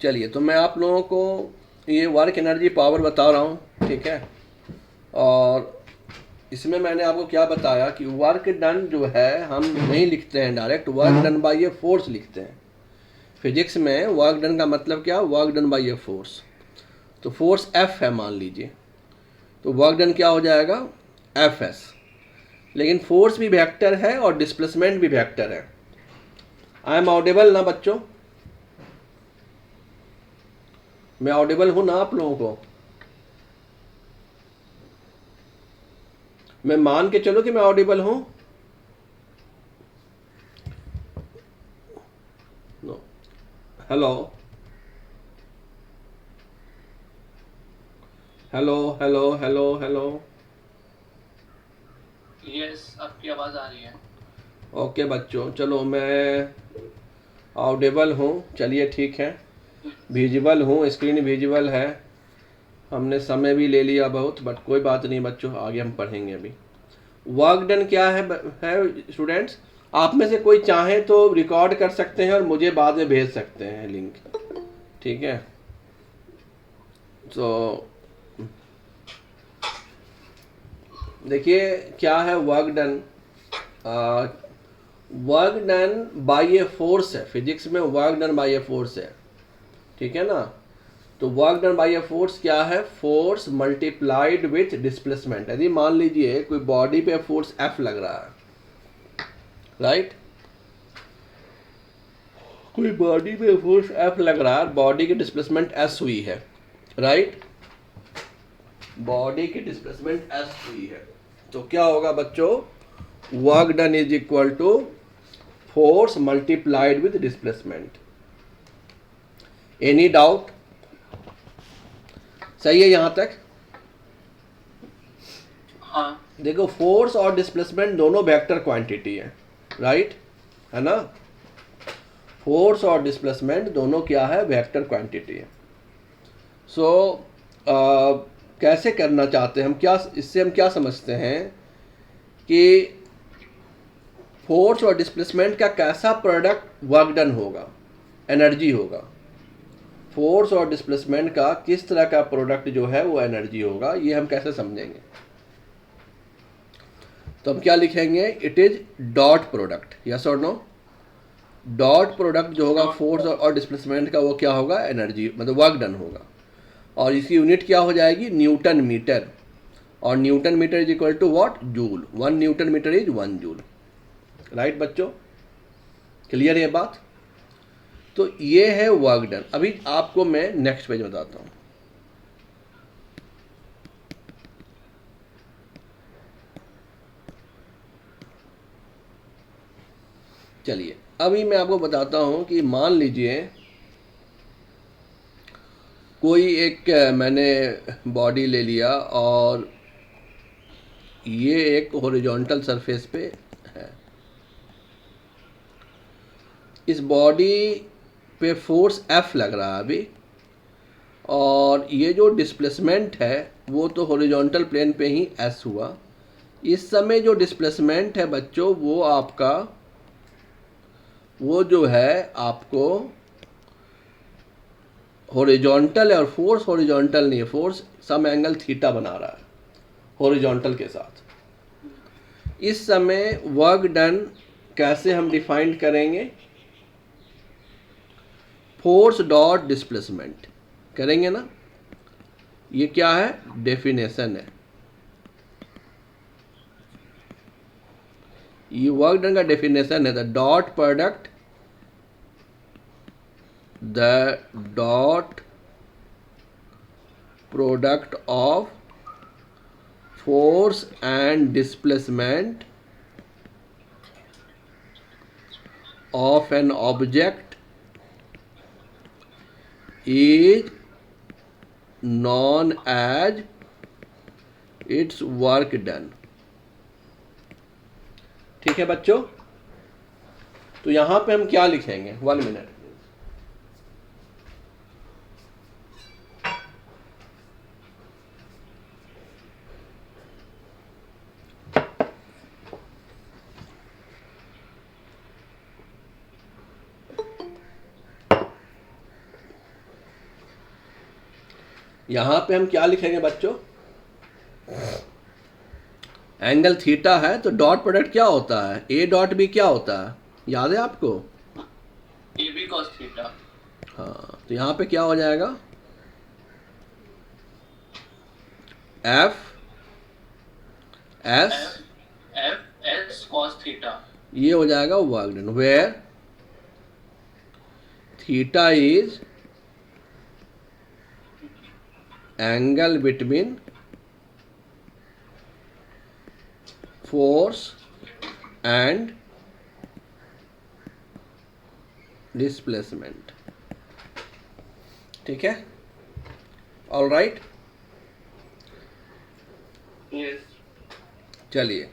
चलिए, तो मैं आप लोगों को ये वर्क एनर्जी पावर बता रहा हूँ, ठीक है। और इसमें मैंने आपको क्या बताया कि वर्क डन जो है हम नहीं लिखते हैं direct, work done by a force लिखते हैं। फिजिक्स में वर्क डन का मतलब क्या, work done by a force. तो फोर्स एफ है मान लीजिए, तो वर्क डन क्या हो जाएगा, एफ एस। लेकिन फोर्स भी वेक्टर है और डिस्प्लेसमेंट भी वेक्टर है। आई एम ऑडिबल ना बच्चों? मैं ऑडिबल हूं ना आप लोगों को? मैं मान के चलो कि मैं ऑडिबल हूं। No. Hello hello hello hello hello. Yes, आपकी आवाज़ आ रही है। ओके बच्चों, चलो मैं ऑडिबल हूँ, चलिए ठीक है। विजिबल हूँ, स्क्रीन विजिबल है। हमने समय भी ले लिया बहुत, बट कोई बात नहीं बच्चों, आगे हम पढ़ेंगे अभी। वर्क डन क्या है स्टूडेंट्स? आप में से कोई चाहे तो रिकॉर्ड कर सकते हैं और मुझे बाद में भेज सकते हैं लिंक, ठीक है। तो देखिए क्या है work done. Work done by a force है, फिजिक्स में work done by a force है, ठीक है ना। तो work done by a force क्या है, फोर्स मल्टीप्लाइड विथ डिस्प्लेसमेंट। यदि मान लीजिए कोई बॉडी पे फोर्स एफ लग रहा है, राइट, कोई बॉडी पे फोर्स एफ लग रहा है, बॉडी की डिस्प्लेसमेंट एस हुई है, राइट, बॉडी की डिस्प्लेसमेंट एस हुई है। तो क्या होगा बच्चों, work done is equal to force multiplied with displacement. Any doubt? सही है यहां तक? हाँ। देखो, फोर्स और डिस्प्लेसमेंट दोनों वेक्टर क्वांटिटी है, राइट, है ना। फोर्स और डिस्प्लेसमेंट दोनों क्या है, वेक्टर क्वांटिटी है। सो कैसे करना चाहते हैं हम, क्या इससे हम क्या समझते हैं कि फोर्स और डिस्प्लेसमेंट का कैसा प्रोडक्ट वर्क डन होगा, एनर्जी होगा। फोर्स और डिस्प्लेसमेंट का किस तरह का प्रोडक्ट जो है वो एनर्जी होगा, ये हम कैसे समझेंगे। तो हम क्या लिखेंगे, it is dot product, yes और नो। डॉट प्रोडक्ट जो होगा डॉट। फोर्स और डिस्प्लेसमेंट का, वो क्या होगा, एनर्जी, मतलब वर्क डन होगा। और इसकी यूनिट क्या हो जाएगी, न्यूटन मीटर। और newton metre is equal to what, joule. 1 newton metre is 1 joule, right बच्चों, क्लियर है बात। तो ये है वर्क डन। अभी आपको मैं नेक्स्ट पेज बताता हूँ। चलिए, अभी मैं आपको बताता हूँ कि मान लीजिए कोई एक मैंने बॉडी ले लिया और ये एक हॉरिजॉन्टल सरफेस पे है। इस बॉडी पे फोर्स एफ लग रहा है अभी, और ये जो डिस्प्लेसमेंट है वो तो हॉरिजॉन्टल प्लेन पे ही एस हुआ। इस समय जो डिस्प्लेसमेंट है बच्चों, वो आपका, वो जो है आपको हॉरिजॉन्टल है, और फोर्स हॉरिजॉन्टल नहीं है, फोर्स सम एंगल थीटा बना रहा है हॉरिजॉन्टल के साथ। इस समय वर्क डन कैसे हम डिफाइन करेंगे, फोर्स डॉट डिस्प्लेसमेंट करेंगे ना। ये क्या है, डेफिनेशन है। ये वर्क डन का डेफिनेशन है, the dot product, the dot product of force and displacement of an object is known as its work done। ठीक है बच्चों, तो यहां पे हम क्या लिखेंगे, 1 मिनट। यहाँ पे हम क्या लिखेंगे बच्चों? एंगल थीटा है तो डॉट प्रोडक्ट क्या होता है? ए डॉट बी क्या होता है? याद है आपको? A B cos theta. हाँ, तो यहाँ पे क्या हो जाएगा? F S, F F S cos theta. ये हो जाएगा work done, where theta is angle between force and displacement. ठीक है, ऑल राइट। यस। चलिए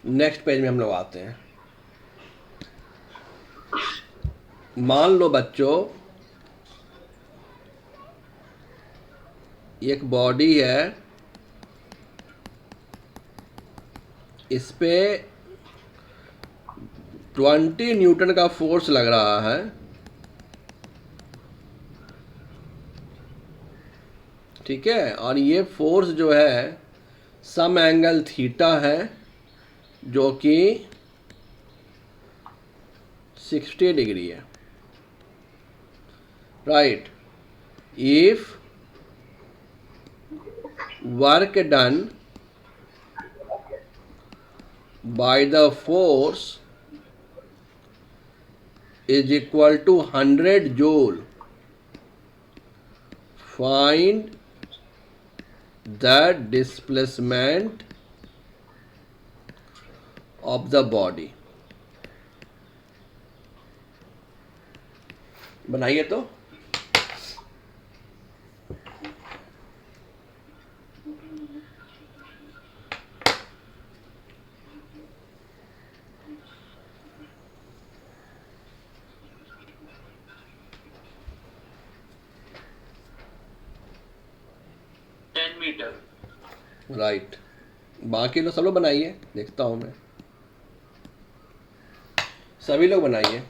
नेक्स्ट पेज में हम लोग आते हैं। मान लो बच्चों एक बॉडी है, इस पे 20 न्यूटन का फोर्स लग रहा है। ठीक है, और ये फोर्स जो है सम एंगल थीटा है जो कि 60 डिग्री है। Right, if work done by the force is equal to 100 joule, find the displacement of the body। बनाइए तो। मीटर। राइट, बाकी लोग सब लोग बनाइए, देखता हूं मैं, सभी लोग बनाइए।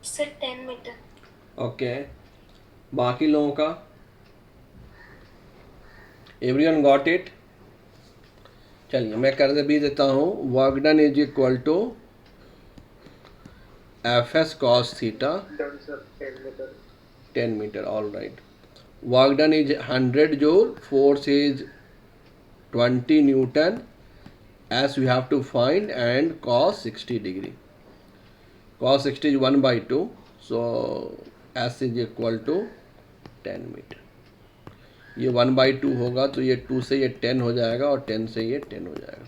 Sir 10 metre. ओके, बाकी लोगों का? Everyone got it? चलिए मैं कर दे भी देता हूँ। Work done is equal to F S cos theta, 10 metre, all right. Work done is 100 joule, force is 20 newton, S we have to find, and cos 60 degree. cos 60 is 1/2, so s is equal to 10 metre. ये 1/2 होगा तो ये 2 से ये 10 हो जाएगा और 10 से ये 10 हो जाएगा।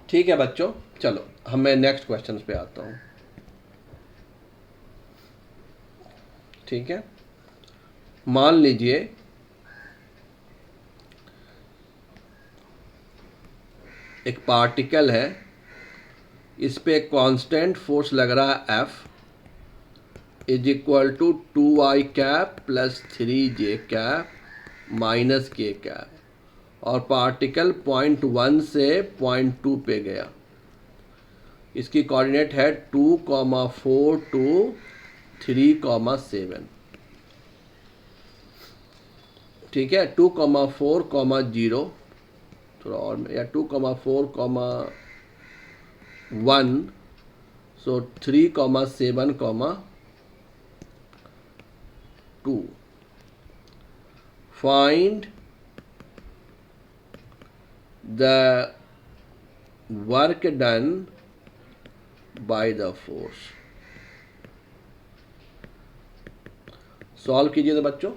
ठीक है बच्चों, चलो हम मैं नेक्स्ट क्वेश्चन पे आता हूँ। ठीक है, मान लीजिए एक पार्टिकल है, इस पे कांस्टेंट फोर्स लग रहा है F is equal to 2i cap plus 3j cap minus k cap, और पार्टिकल पॉइंट 1 से पॉइंट 2 पे गया। इसकी कोऑर्डिनेट है 2,4 टू 3,7। ठीक है, 2,4,0 थोड़ा और, या 2,4, 1, so 3, 7, 2. Find the work done by the force. Solve कीजिए तो बच्चों।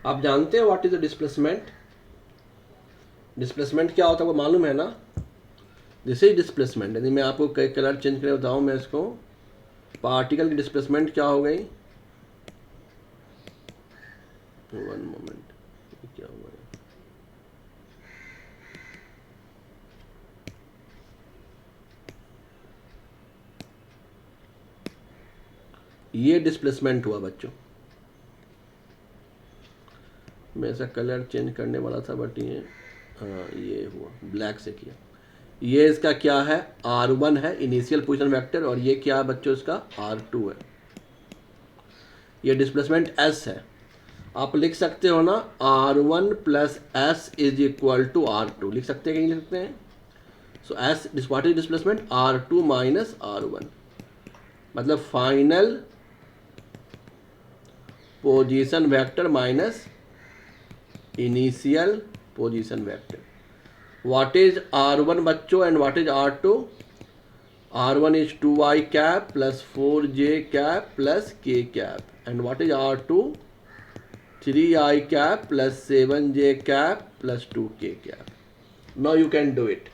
आप जानते हैं what is the displacement? Displacement क्या होता है वो मालूम है ना? This is displacement. यदि मैं आपको कई कलर चेंज करके बताऊँ मैं इसको, पार्टिकल की डिस्प्लेसमेंट क्या हो गई? वन मोमेंट, क्या हुआ? ये डिस्प्लेसमेंट हुआ बच्चों। मैं ऐसा कलर चेंज करने वाला था बट ये ये हुआ, ब्लैक से किया। ये इसका क्या है? R1 है इनिशियल पोजीशन वेक्टर, और ये क्या है बच्चों? इसका R2 है। ये डिस्प्लेसमेंट S है। आप लिख सकते हो ना, R1 plus S is equal to R2। लिख सकते हैं कि नहीं लिख सकते हैं? So S what is displacement? R2 minus R1, मतलब final position vector minus initial position vector. What is R1 बच्चों and what is R2? R1 is 2i cap plus 4j cap plus k cap. And what is R2? 3i cap plus 7j cap plus 2k cap. Now you can do it.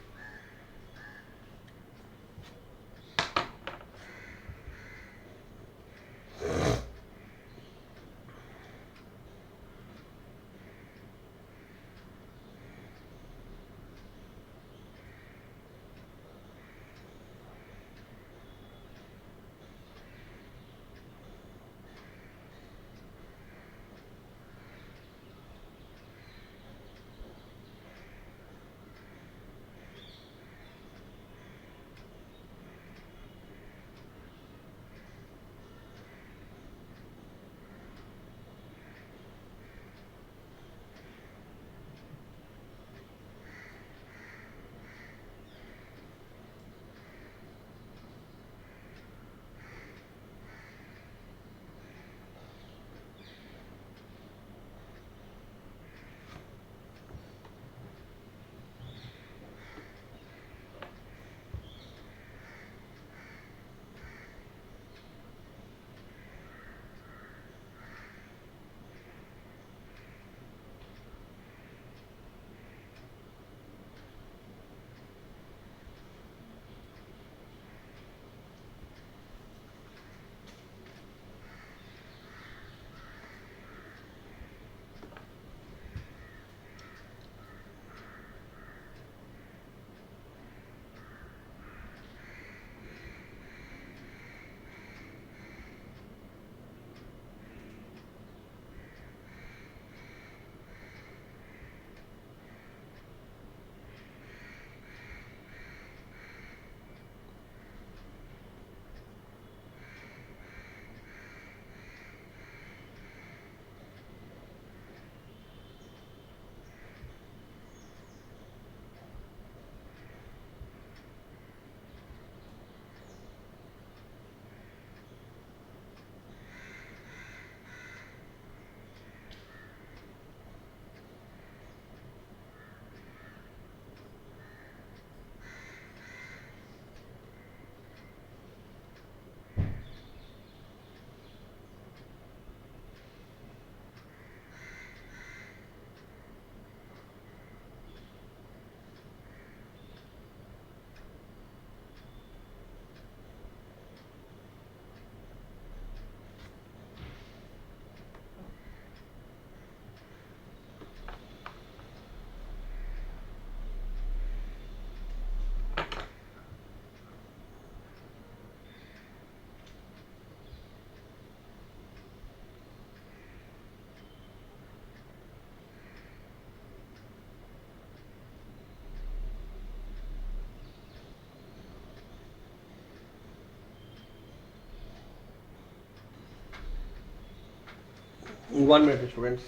One minute, students.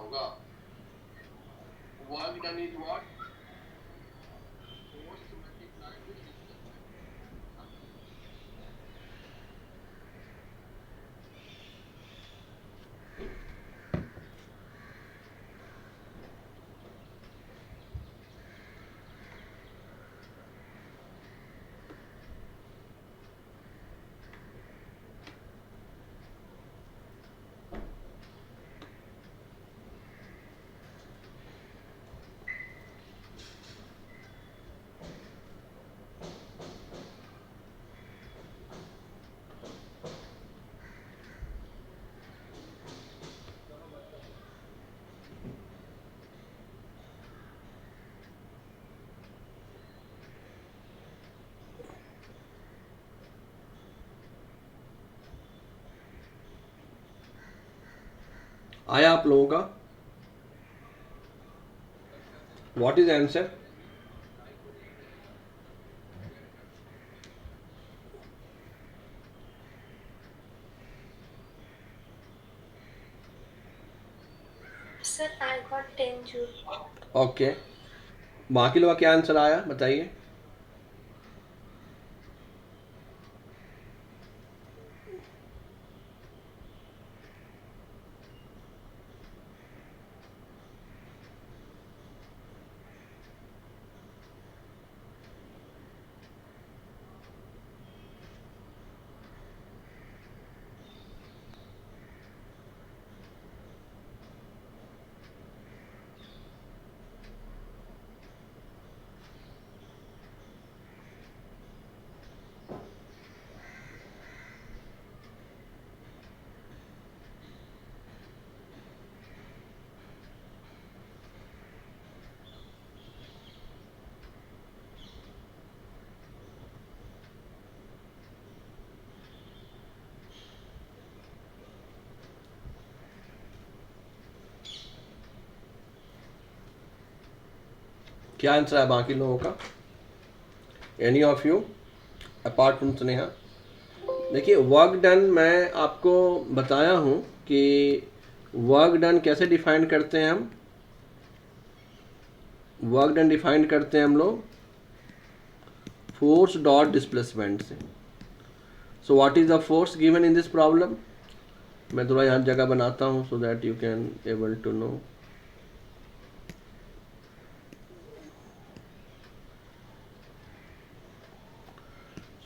होगा work done is what force multiply with आया आप लोगों का? What is answer? Sir, I got 10 joule. Okay, बाकी लोग का क्या answer आया बताइए? क्या आंसर है बाकी लोगों का? Any of you apart from Sneha? देखिए, वर्क डन मैं आपको बताया हूँ कि वर्क डन कैसे डिफाइन करते हैं हम। वर्क डन डिफाइन करते हैं हम लोग फोर्स डॉट डिस्प्लेसमेंट से। So what is the force given in this problem? मैं थोड़ा यहाँ जगह बनाता हूँ so that you can able to know.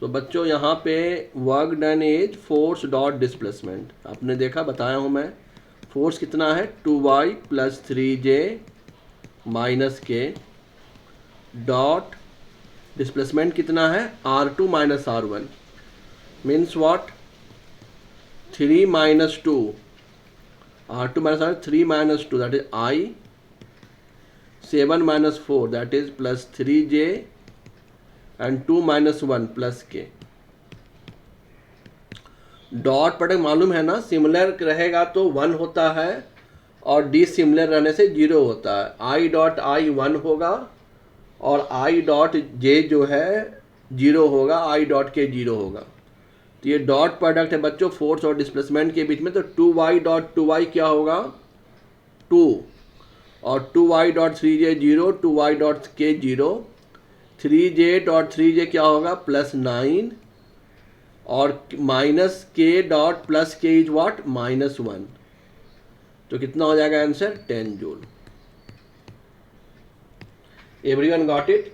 तो बच्चों यहाँ पे work done is force dot displacement. आपने देखा, बताया हूँ मैं। फोर्स कितना है? 2y plus 3j minus K dot displacement कितना है? r2 minus r1 means what? 3 minus 2 r2 minus r 3 minus 2 that is I, 7 minus 4 that is plus 3j and 2 minus 1 plus के। डॉट प्रोडक्ट मालूम है ना, similar रहेगा तो 1 होता है और डिसिमिलर रहने से 0 होता है। आई डॉट आई 1 होगा और आई डॉट जे जो है 0 होगा, आई डॉट के 0 होगा। तो ये डॉट प्रोडक्ट है बच्चों फोर्स और डिस्प्लेसमेंट के बीच में। तो 2y डॉट 2y क्या होगा? 2 और 2y dot 3j 0, 2y dot के 0, 3j डॉट 3j क्या होगा? प्लस 9 और माइनस के डॉट प्लस के इज व्हाट? माइनस 1। तो कितना हो जाएगा answer? 10 joule. Everyone got it?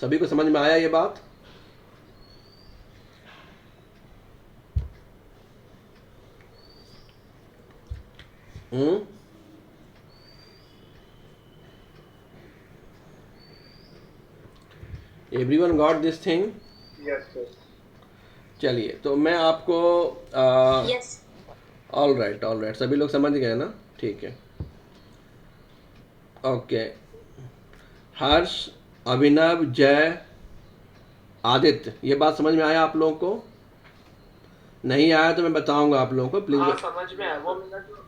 सभी को समझ में आया ये बात? Everyone got this thing? Yes sir. चलिए, तो मैं आपको Yes. ऑल राइट, सभी लोग समझ गए ना? ठीक है, ओके। हर्ष, अभिनव, जय, आदित्य, ये बात समझ में आया आप लोगों को? नहीं आया तो मैं बताऊंगा आप लोगों को, प्लीज। हाँ समझ में आया। वो मेरा जो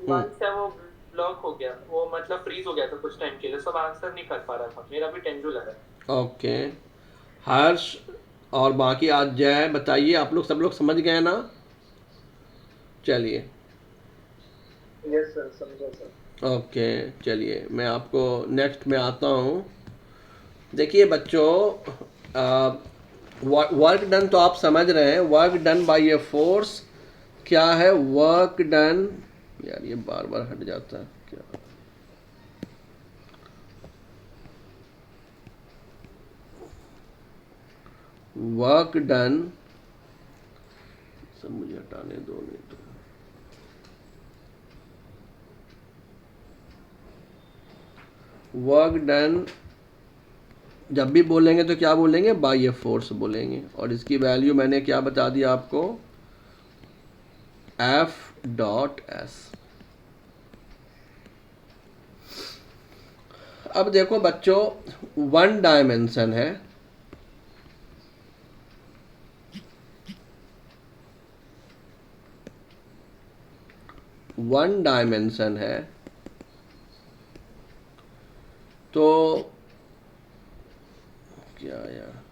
months है वो ब्लॉक हो गया, वो मतलब फ्रीज हो गया था कुछ टाइम के लिए, सब आंसर नहीं कर पा रहा था। मेरा भी 10 जूल है। ओके, हर्ष और बाकी आज जय, बताइए आप लोग सब लोग समझ गए ना? चलिए, यस सर, समझा सर। ओके, चलिए मैं आपको नेक्स्ट में आता हूँ। देखिए बच्चों, वर्क डन तो आप समझ रहे हैं। Work done by a force क्या है? वर्क डन, यार ये बार बार हट जाता है क्या? वर्क डन, सब मुझे हटाने दो, नहीं तो वर्क डन जब भी बोलेंगे तो क्या बोलेंगे? बाय ए फोर्स बोलेंगे। और इसकी वैल्यू मैंने क्या बता दिया आपको? F dot S. अब देखो बच्चों, 1 डायमेंशन है, वन डायमेंशन है तो क्या यार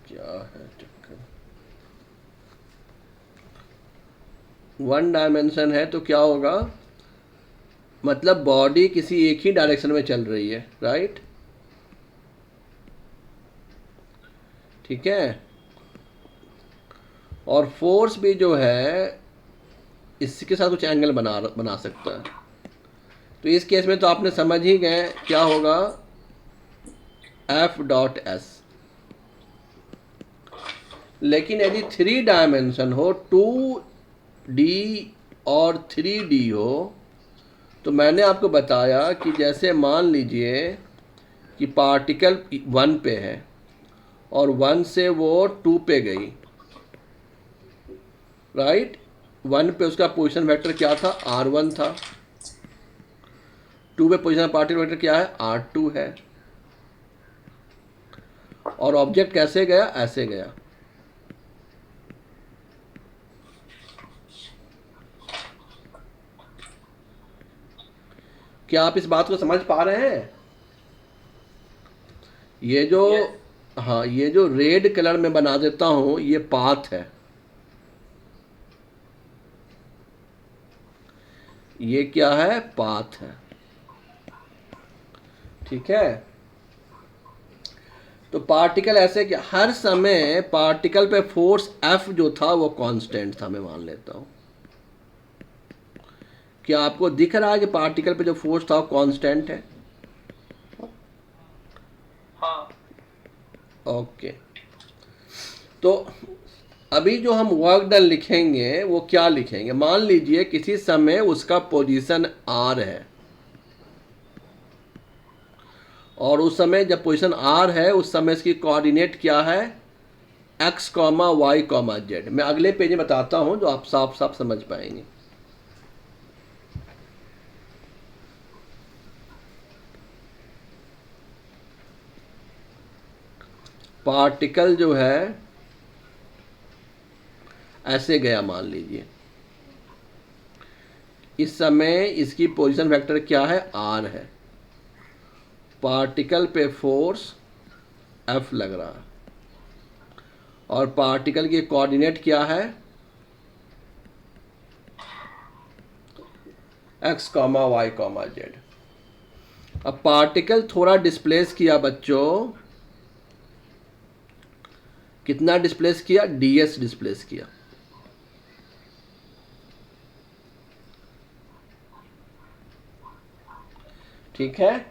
क्या है चक्कर, वन डायमेंशन है तो क्या होगा, मतलब बॉडी किसी एक ही डायरेक्शन में चल रही है, राइट? ठीक है, और फोर्स भी जो है इसके साथ कुछ एंगल बना सकता है। तो इस केस में तो आपने समझ ही गए क्या होगा, F.S। लेकिन यदि 3 डायमेंशन हो, 2D और 3D हो, तो मैंने आपको बताया कि जैसे मान लीजिए कि पार्टिकल 1 पे है और 1 से वो 2 पे गई, राइट? 1 पे उसका पोजीशन वेक्टर क्या था, R1 था। 2 पे पोजीशन पार्टिकल वेक्टर क्या है, R2 है। और ऑब्जेक्ट कैसे गया, ऐसे गया। क्या आप इस बात को समझ पा रहे हैं? ये जो हाँ, ये जो रेड कलर में बना देता हूं, ये पाथ है। ये क्या है, पाथ है। ठीक है, तो पार्टिकल ऐसे कि हर समय पार्टिकल पे फोर्स F जो था वो कांस्टेंट था, मैं मान लेता हूं। क्या आपको दिख रहा है कि पार्टिकल पे जो फोर्स था वो कांस्टेंट है? हाँ। ओके, तो अभी जो हम वर्क डन लिखेंगे वो क्या लिखेंगे, मान लीजिए किसी समय उसका पोजीशन R है और उस समय जब पोजीशन R है उस समय इसकी कोऑर्डिनेट क्या है, x, y, z। मैं अगले पेज में बताता हूं जो आप साफ साफ समझ पाएंगे। पार्टिकल जो है ऐसे गया, मान लीजिए इस समय इसकी पोजीशन वेक्टर क्या है, R है। पार्टिकल पे फोर्स F लग रहा है और पार्टिकल की कोऑर्डिनेट क्या है, x, y, z। अब पार्टिकल थोड़ा डिस्प्लेस किया बच्चों, कितना डिस्प्लेस किया, ds डिस्प्लेस किया। ठीक है,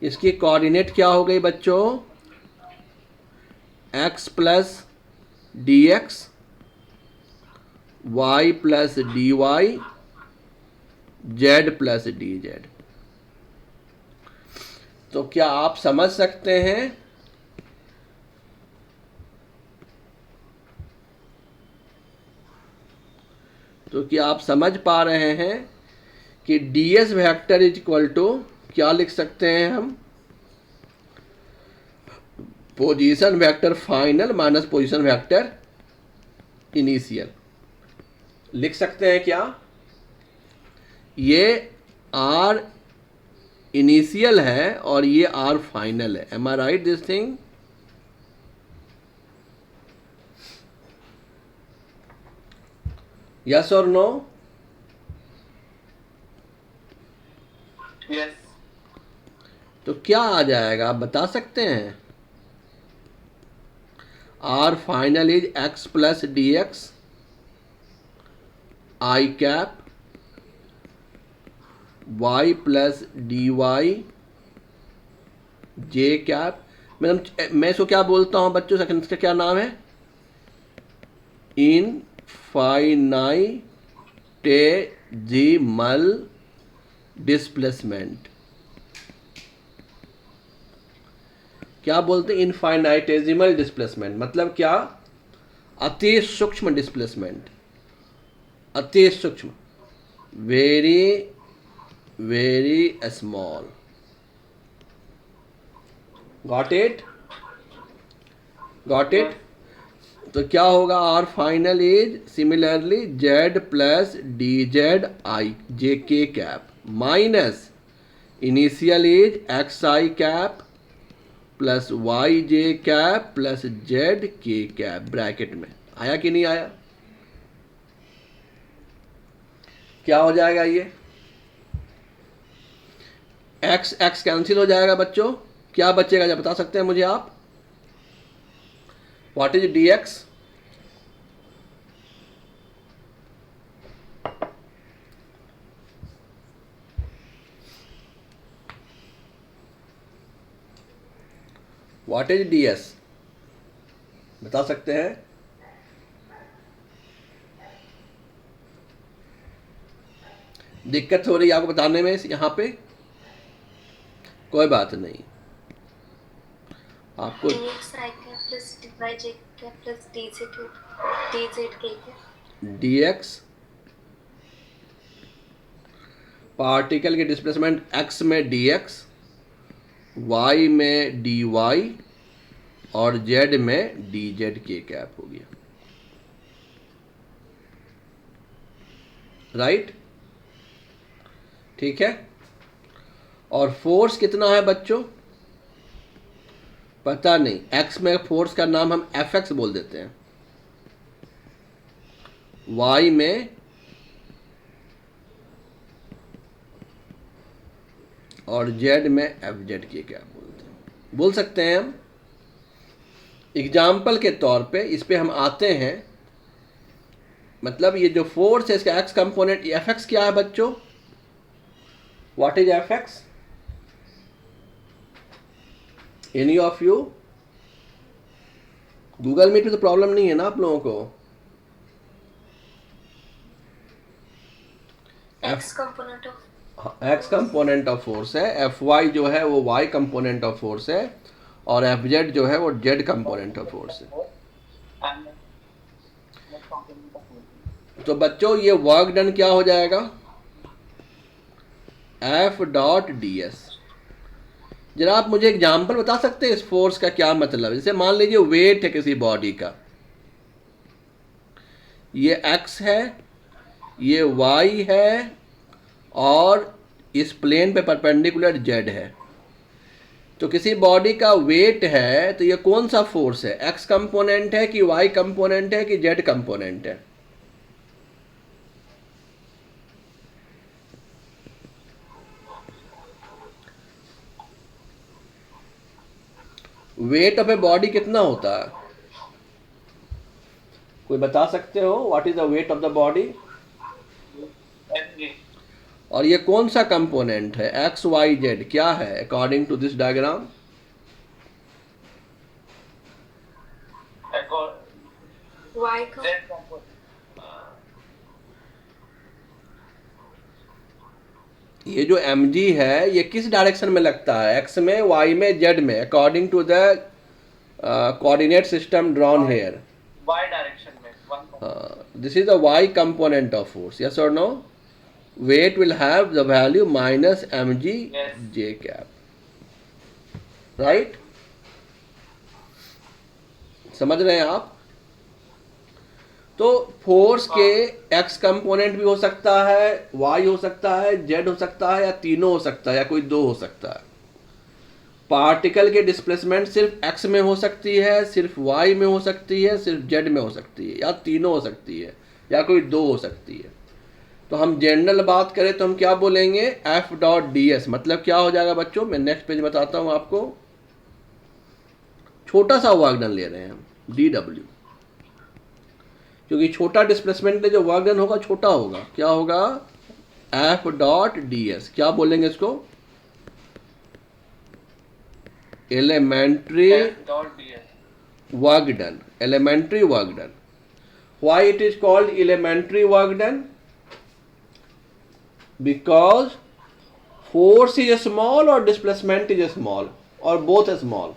इसकी कोऑर्डिनेट क्या हो गई बच्चों, x plus dx, y plus dy, z plus dz। तो क्या आप समझ सकते हैं, तो क्या आप समझ पा रहे हैं कि ds vector is equal to क्या लिख सकते हैं हम, position vector final minus position vector initial लिख सकते हैं क्या? ये R इनिशियल है और ये R फाइनल है। Am I right this thing? Yes और नो? यस। तो क्या आ जाएगा आप बता सकते हैं? R final is x plus d x I cap y plus d Y J cap. मैं इसको क्या बोलता हूं बच्चों, सेकंड इसका क्या नाम है, इनफाइनाइटेजिमल डिस्प्लेसमेंट। क्या बोलते हैं, इनफाइनाइटेजिमल डिस्प्लेसमेंट मतलब क्या, अति सूक्ष्म डिस्प्लेसमेंट, अति सूक्ष्म, very very small. Got it, got it? तो क्या होगा, R final is similarly Z plus D Z I J K cap minus initial is X I cap plus Y J cap plus Z K cap bracket में। आया कि नहीं आया? क्या हो जाएगा ये? एक्स एक्स कैंसिल हो जाएगा बच्चों, क्या बचेगा जब बता सकते हैं मुझे आप? What is D x? What is D S? बता सकते हैं? दिक्कत हो रही है आपको बताने में यहाँ पे? कोई बात नहीं, आपको dx I cap plus dy j cap plus dz k cap D x particle के डिस्प्लेसमेंट एक्स में डी एक्स, वाई में डी वाई और जेड में डी जेड के कैप हो गया। राइट? ठीक है। और फोर्स कितना है बच्चों? पता नहीं, एक्स में फोर्स का नाम हम एफ एक्स बोल देते हैं, वाई में और जेड में एफ जेड के क्या बोलते हैं, बोल सकते हैं हम। एग्जाम्पल के तौर पे इस पे हम आते हैं। मतलब ये जो फोर्स है इसका एक्स कंपोनेंट एफ एक्स क्या है बच्चों? What is F x? Any of you? Google Meet में तो प्रॉब्लम नहीं है ना आप लोगों को? x component of x component of force है, एफ वाई जो है वो वाई कंपोनेंट ऑफ फोर्स है और एफ जेड जो है वो जेड कंपोनेंट ऑफ फोर्स है। तो बच्चों ये वर्क डन क्या हो जाएगा? F dot D S. जरा आप मुझे एग्जाम्पल बता सकते हैं इस फोर्स का क्या मतलब है? जैसे मान लीजिए वेट है किसी बॉडी का, ये एक्स है, ये वाई है और इस प्लेन पे परपेंडिकुलर जेड है। तो किसी बॉडी का वेट है तो ये कौन सा फोर्स है? एक्स कंपोनेंट है कि वाई कंपोनेंट है कि जेड कंपोनेंट है? वेट ऑफ ए बॉडी कितना होता है? कोई बता सकते हो? What is the weight of the body? mg और ये कौन सा कंपोनेंट है? एक्स वाई जेड क्या है according to this diagram? y com z component ये जो mg है ये किस डायरेक्शन में लगता है? x में, y में, z में, according to the coordinate system drawn here. y direction में one component. This is the y component of force, yes or no? Weight will have the value minus mg Yes. j cap, right? समझ रहे हैं आप? तो force के x component भी हो सकता है, y हो सकता है, z हो सकता है या तीनों हो सकता है या कोई दो हो सकता है। पार्टिकल के डिस्प्लेसमेंट सिर्फ x में हो सकती है, सिर्फ y में हो सकती है, सिर्फ z में हो सकती है या तीनों हो सकती है या कोई दो हो सकती है। तो हम जनरल बात करें तो हम क्या बोलेंगे? F dot D S. मतलब क्या हो जाएगा बच्चों? मैं नेक्स्ट पेज बताता हूं आपको। छोटा सा वर्क डन ले रहे हैं हम, डी डब्ल्यू, क्योंकि छोटा डिस्प्लेसमेंट में जो वर्क डन होगा छोटा होगा। क्या होगा? F dot D S. क्या बोलेंगे इसको? Elementary F.ds work done, elementary work done. Why it is called elementary work done? Because force is small or displacement is small or both are small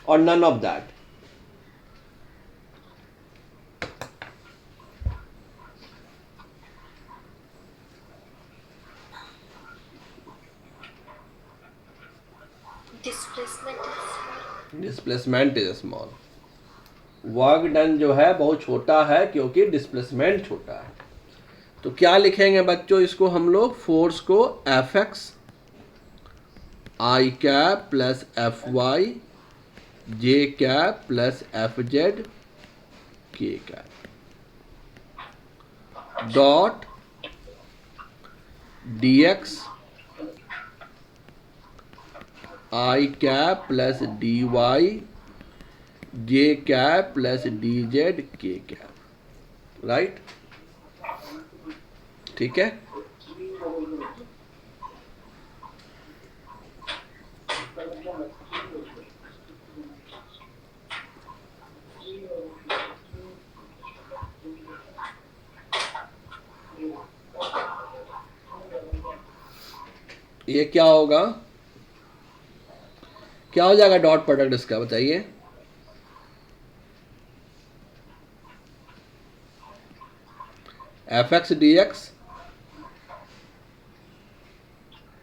or none of that. displacement is Displacement is small. Work done जो है बहुत छोटा है क्योंकि displacement छोटा है। तो क्या लिखेंगे बच्चों इसको हम लोग, फोर्स को एफ एक्स आई कैप प्लस एफ वाई जे cap plus F Z K cap dot D x आई कैप प्लस डी वाई जे cap plus D Z K cap, right? ठीक है। ये क्या होगा, क्या हो जाएगा डॉट प्रोडक्ट इसका, बताइए? एफ एक्स डी एक्स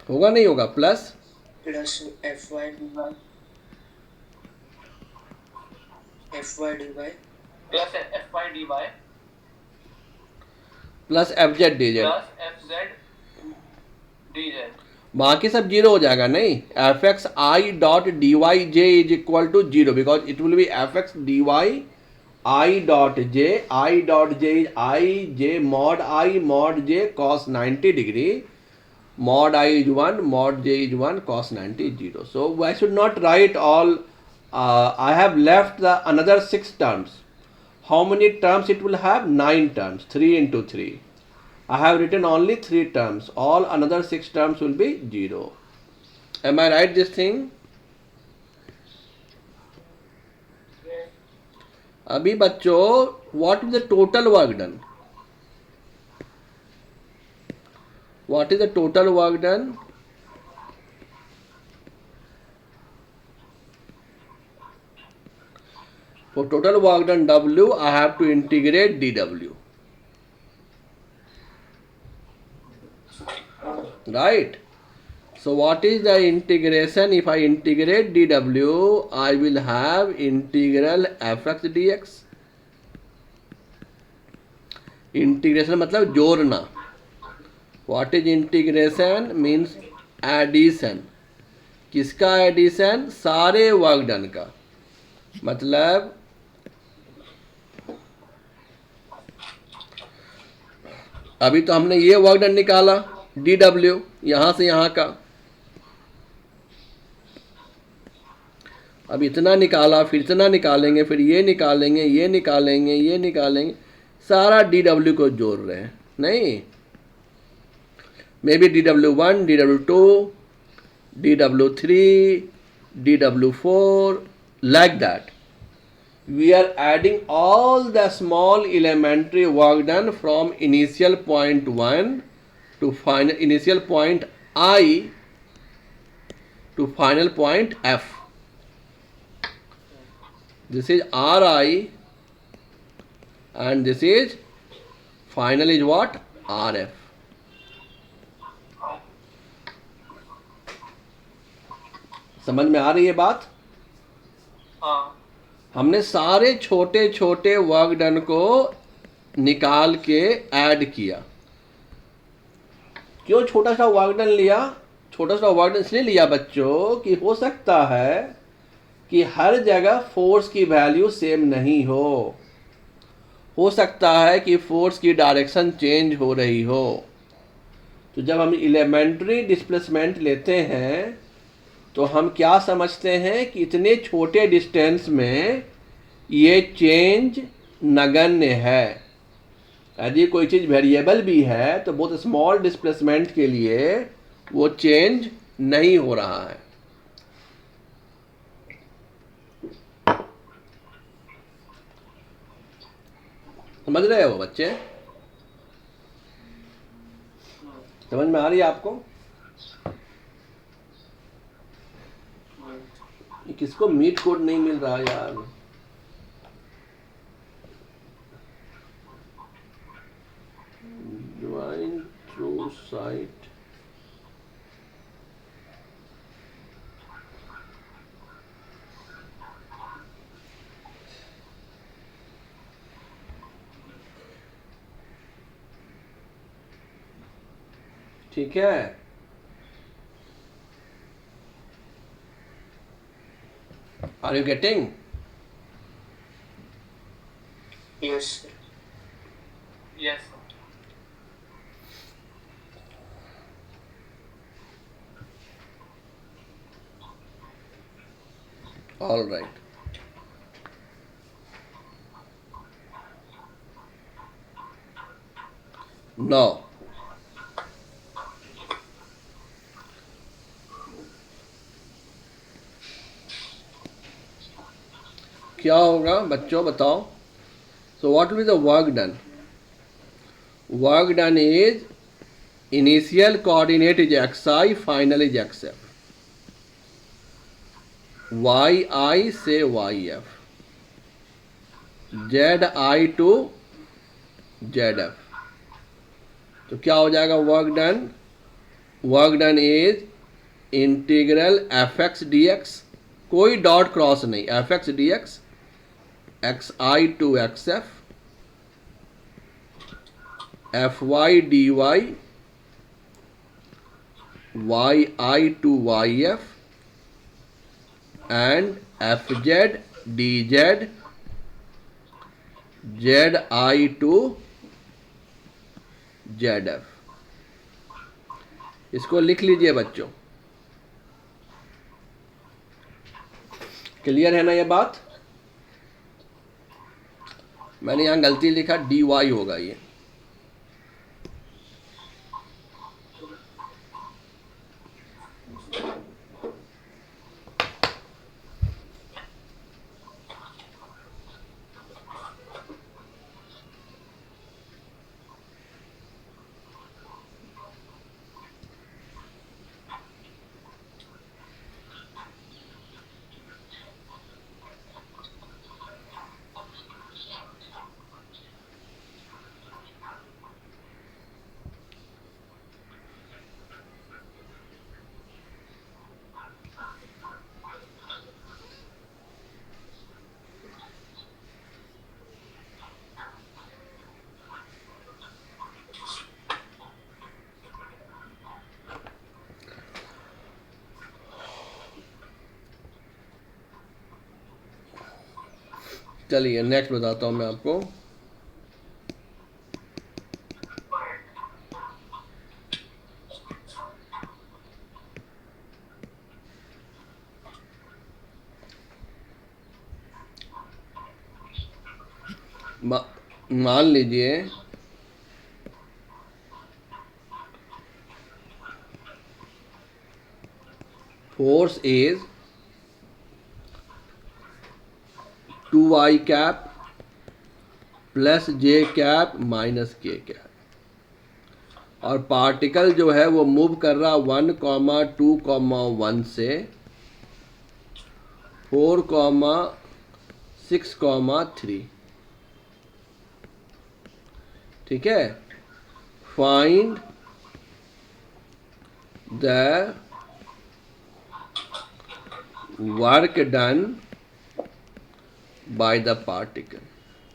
होगा, नहीं होगा, plus F Y D Y plus F Y D Y plus F Z D Z, plus F Z D Z, बाकी सब जीरो हो जाएगा। नहीं, F X I dot D Y J is equal to zero because it will be F X D Y I dot J is I J mod J cos 90 degree, mod I is 1, mod j is 1, cos 90 is 0. So I should not write all. I have left the another 6 terms. How many terms it will have? 9 terms. 3 into 3. I have written only 3 terms. All another 6 terms will be 0. Am I right this thing? अभी बच्चों, what is the total work done? What is the total work done? For total work done W, I have to integrate dW. Right? So what is the integration? If I integrate dW, I will have integral fx dx. Integration मतलब जोड़ना. What is integration? Means addition. किसका addition? सारे work done का। मतलब अभी तो हमने ये वर्क डन निकाला dw, यहां से यहां का, अब इतना निकाला, फिर इतना निकालेंगे, फिर ये निकालेंगे, ये निकालेंगे, ये निकालेंगे, सारा dw को जोड़ रहे हैं। नहीं, maybe dw1, dw2, dw3, dw4, like that. We are adding all the small elementary work done from initial point 1 to final initial point I to final point F. This is Ri and this is final is what? Rf. समझ में आ रही है बात? हाँ। हमने सारे छोटे छोटे वर्क डन को निकाल के ऐड किया। क्यों छोटा सा वर्क डन लिया? छोटा सा वर्क डन इसलिए लिया बच्चों कि हो सकता है कि हर जगह फोर्स की वैल्यू सेम नहीं हो सकता है कि फोर्स की डायरेक्शन चेंज हो रही हो। तो जब हम एलिमेंट्री डिस्प्लेसमेंट लेते हैं तो हम क्या समझते हैं कि इतने छोटे डिस्टेंस में ये चेंज नगण्य है। यदि कोई चीज़ वेरिएबल भी है तो बहुत स्मॉल डिस्प्लेसमेंट के लिए वो चेंज नहीं हो रहा है। समझ रहे हो बच्चे? समझ में आ रही है आपको? किसको मीट कोड नहीं मिल रहा यार? ज्वाइन थ्रू साइट, ठीक है, are you getting? Yes, sir. Yes all right. No, क्या होगा बच्चों बताओ? So what will be the work done? Work done is initial coordinate is xi, final is xf, yi से yf, zi to zf। तो क्या हो जाएगा work done? Work done is integral F X D X, कोई dot cross नहीं, F X D X, X I to X F Y D Y, Y I to Y F, and F Z D Z, Z I to Z F. इसको लिख लीजिए बच्चों। Clear है ना ये बात? मैंने यहां गलती लिखा, डी वाई होगा ये। चलिए नेक्स्ट बताता हूं मैं आपको। मान लीजिए force is 2i cap plus J cap minus के कैप, और पार्टिकल जो है वो मूव कर रहा 1,2,1 से 4,6,3। ठीक है, find the work done by the particle.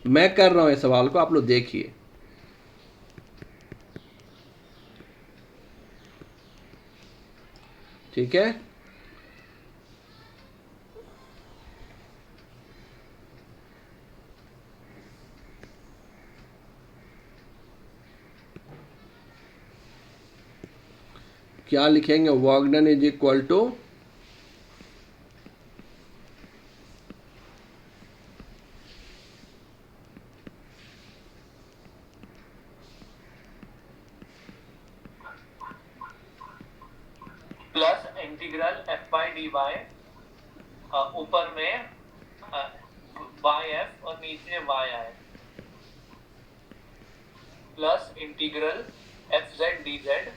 मैं कर रहा हूं इस सवाल को, आप लोग देखिए। ठीक है, क्या लिखेंगे? Work done is equal to plus integral F by D Y, ऊपर में वाई एफ और नीचे Y I, plus integral F Z D Z,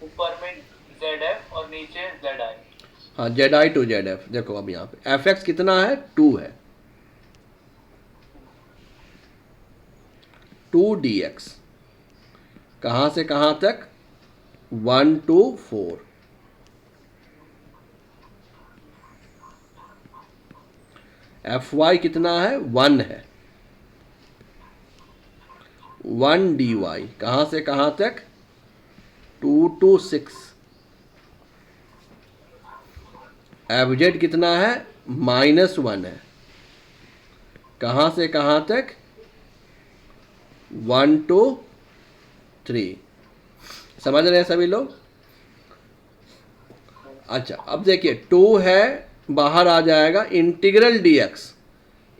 ऊपर में जेड एफ और नीचे जेड आई। हाँ, Z I to Z F. देखो अब यहाँ पे एफ एक्स कितना है? 2 है, 2 डी एक्स, कहाँ से कहाँ तक? 1 to 4। एफ वाई कितना है? 1 है, 1 dy, कहाँ से कहाँ तक? 2 to 6। एवजेड कितना है? -1 है। कहाँ से कहाँ तक? 1 to 3। समझ रहे हैं सभी लोग? अच्छा, अब देखिए 2 है, बाहर आ जाएगा integral dx।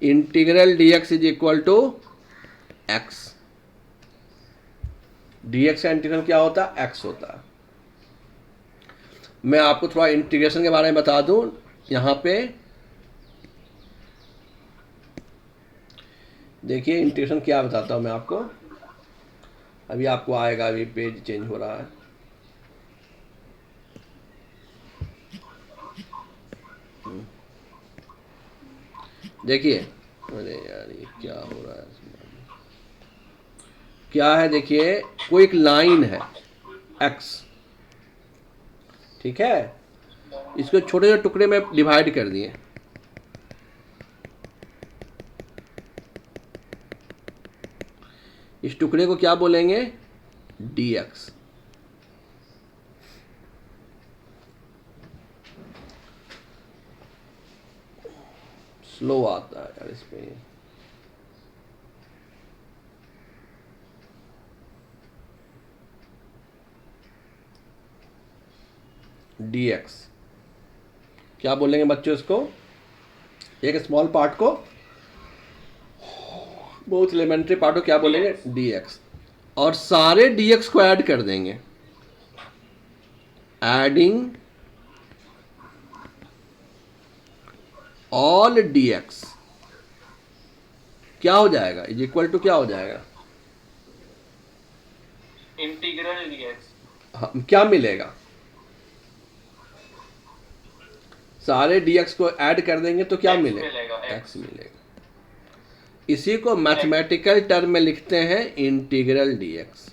Integral dx is equal to x। dx का इंटीग्रल क्या होता है? x होता है। मैं आपको थोड़ा इंटीग्रेशन के बारे में बता दूं। यहां पे देखिए इंटीग्रेशन क्या बताता हूं मैं आपको। अभी आपको आएगा, अभी पेज चेंज हो रहा है। देखिए, अरे यार ये क्या हो रहा है? क्या है? देखिए कोई एक लाइन है x, ठीक है, इसको छोटे छोटे टुकड़े में डिवाइड कर दिए। इस टुकड़े को क्या बोलेंगे? dx। स्लो आता है यार इस पे। dx क्या बोलेंगे बच्चों इसको? एक स्मॉल पार्ट को, बहुत एलिमेंट्री पार्ट को क्या बोलेंगे? dx। और सारे dx को ऐड कर देंगे। एडिंग ऑल dx क्या हो जाएगा? इज इक्वल टू क्या हो जाएगा? Integral dx। हाँ, क्या मिलेगा? सारे dx को ऐड कर देंगे तो क्या X मिलेगा? मिलेगा, x मिलेगा। इसी को मैथमेटिकल टर्म में लिखते हैं इंटीग्रल dx।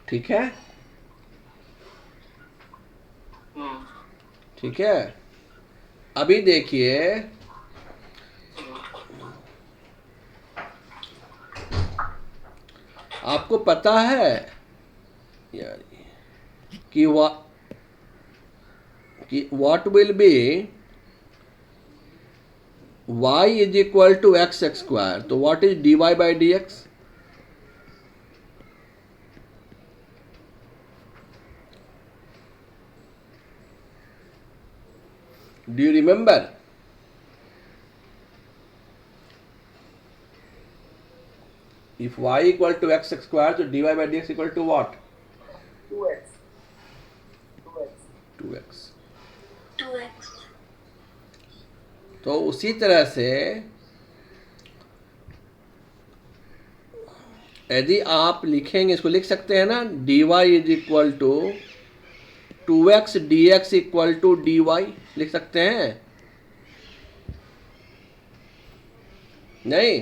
ठीक है? ठीक है। अभी देखिए, आपको पता है यार कि what will be y is equal to x square। तो what is dy by dx? Do you remember? If y equal to x square, so dy by dx equal to what? 2x 2x। 2x। तो उसी तरह से यदि आप लिखेंगे, इसको लिख सकते हैं ना, dy is equal to 2x dx equal to dy। लिख सकते हैं? नहीं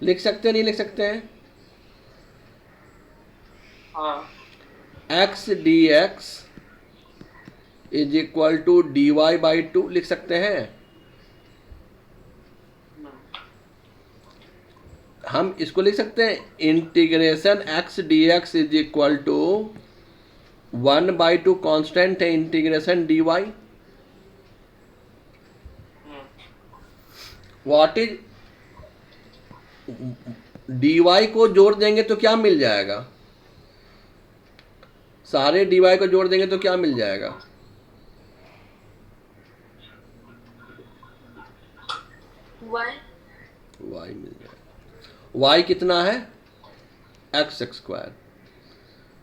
लिख सकते? नहीं लिख सकते हैं? हाँ। x dx is equal to dy by 2 लिख सकते हैं? हम इसको लिख सकते हैं integration x dx is equal to 1/2 constant है integration dy। What is dy को जोड़ देंगे तो क्या मिल जाएगा? सारे dy को जोड़ देंगे तो क्या मिल जाएगा? y मिल जाएगा। y कितना है? x square.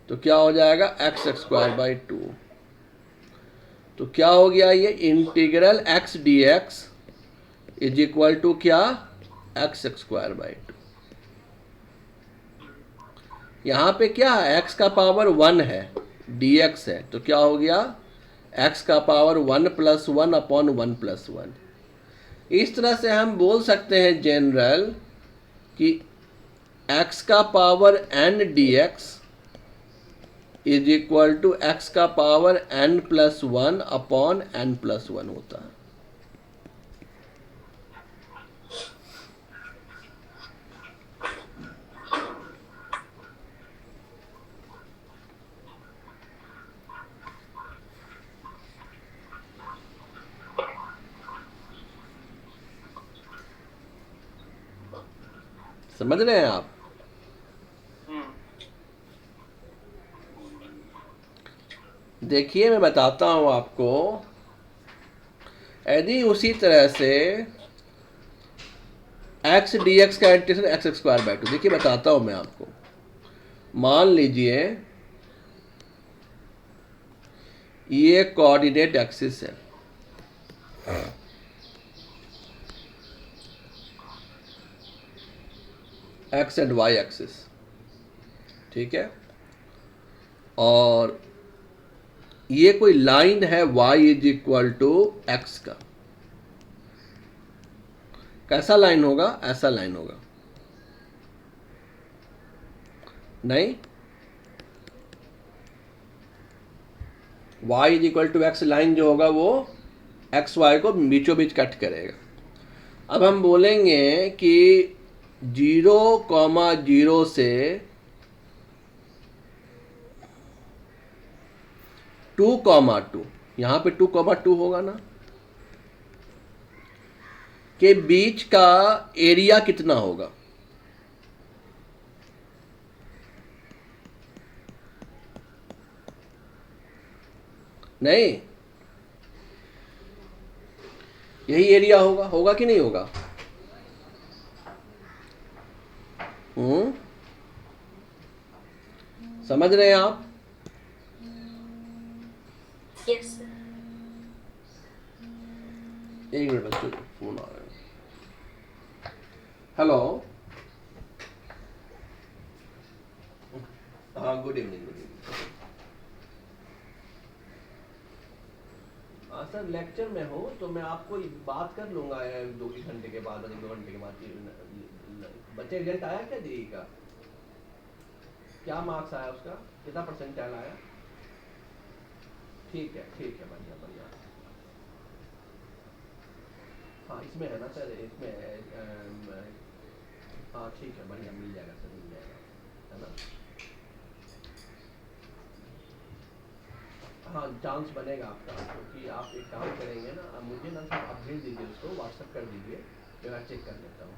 तो क्या हो जाएगा? x square by 2। तो क्या हो गया? ये integral x dx is equal to क्या? x square by 2। यहाँ पे क्या है? x का पावर 1 है, dx है, तो क्या हो गया? x का पावर 1 प्लस 1 अपॉन 1 प्लस 1। इस तरह से हम बोल सकते हैं जनरल कि x का power n dx is equal to x का power n plus 1 upon n plus 1 होता है। समझ रहे हैं आप? देखिए मैं बताता हूँ आपको, यदि उसी तरह से एक्स डी एक्स का इंटीग्रेशन एक्स स्क्वायर बाई 2, देखिए बताता हूँ मैं आपको। मान लीजिए ये कोऑर्डिनेट एक्सिस है, एक्स एंड वाई एक्सिस, ठीक है, और ये कोई लाइन है y is equal to X का। कैसा लाइन होगा? ऐसा लाइन होगा, नहीं? y is equal to X line जो होगा वो एक्स वाई को बीचों बीच कट करेगा। अब हम बोलेंगे कि 0,0 से 2,2, यहाँ पे 2,2 होगा ना, के बीच का एरिया कितना होगा? नहीं, यही एरिया होगा, होगा कि नहीं होगा? समझ रहे हैं आप? Yes sir. एक मिनट बच्चों, फोन आ रहा है। हेलो, हाँ गुड इवनिंग, गुड इवनिंग। हाँ सर, लेक्चर में हो तो मैं आपको बात कर लूँगा 2 घंटे के बाद, 2 घंटे के बाद। बच्चे रिजल्ट आया क्या जेईई का? क्या मार्क्स आया उसका? कितना परसेंटाइल आया? ठीक है, ठीक है, बढ़िया बढ़िया। हाँ इसमें है ना सर, इसमें हाँ ठीक है, बढ़िया, मिल जाएगा सर, मिल जाएगा, है ना? हाँ चांस बनेगा आपका, क्योंकि आप एक काम करेंगे ना, अब मुझे ना सर आप भेज दीजिए उसको, व्हाट्सएप कर दीजिए, मैं चेक कर लेता हूँ,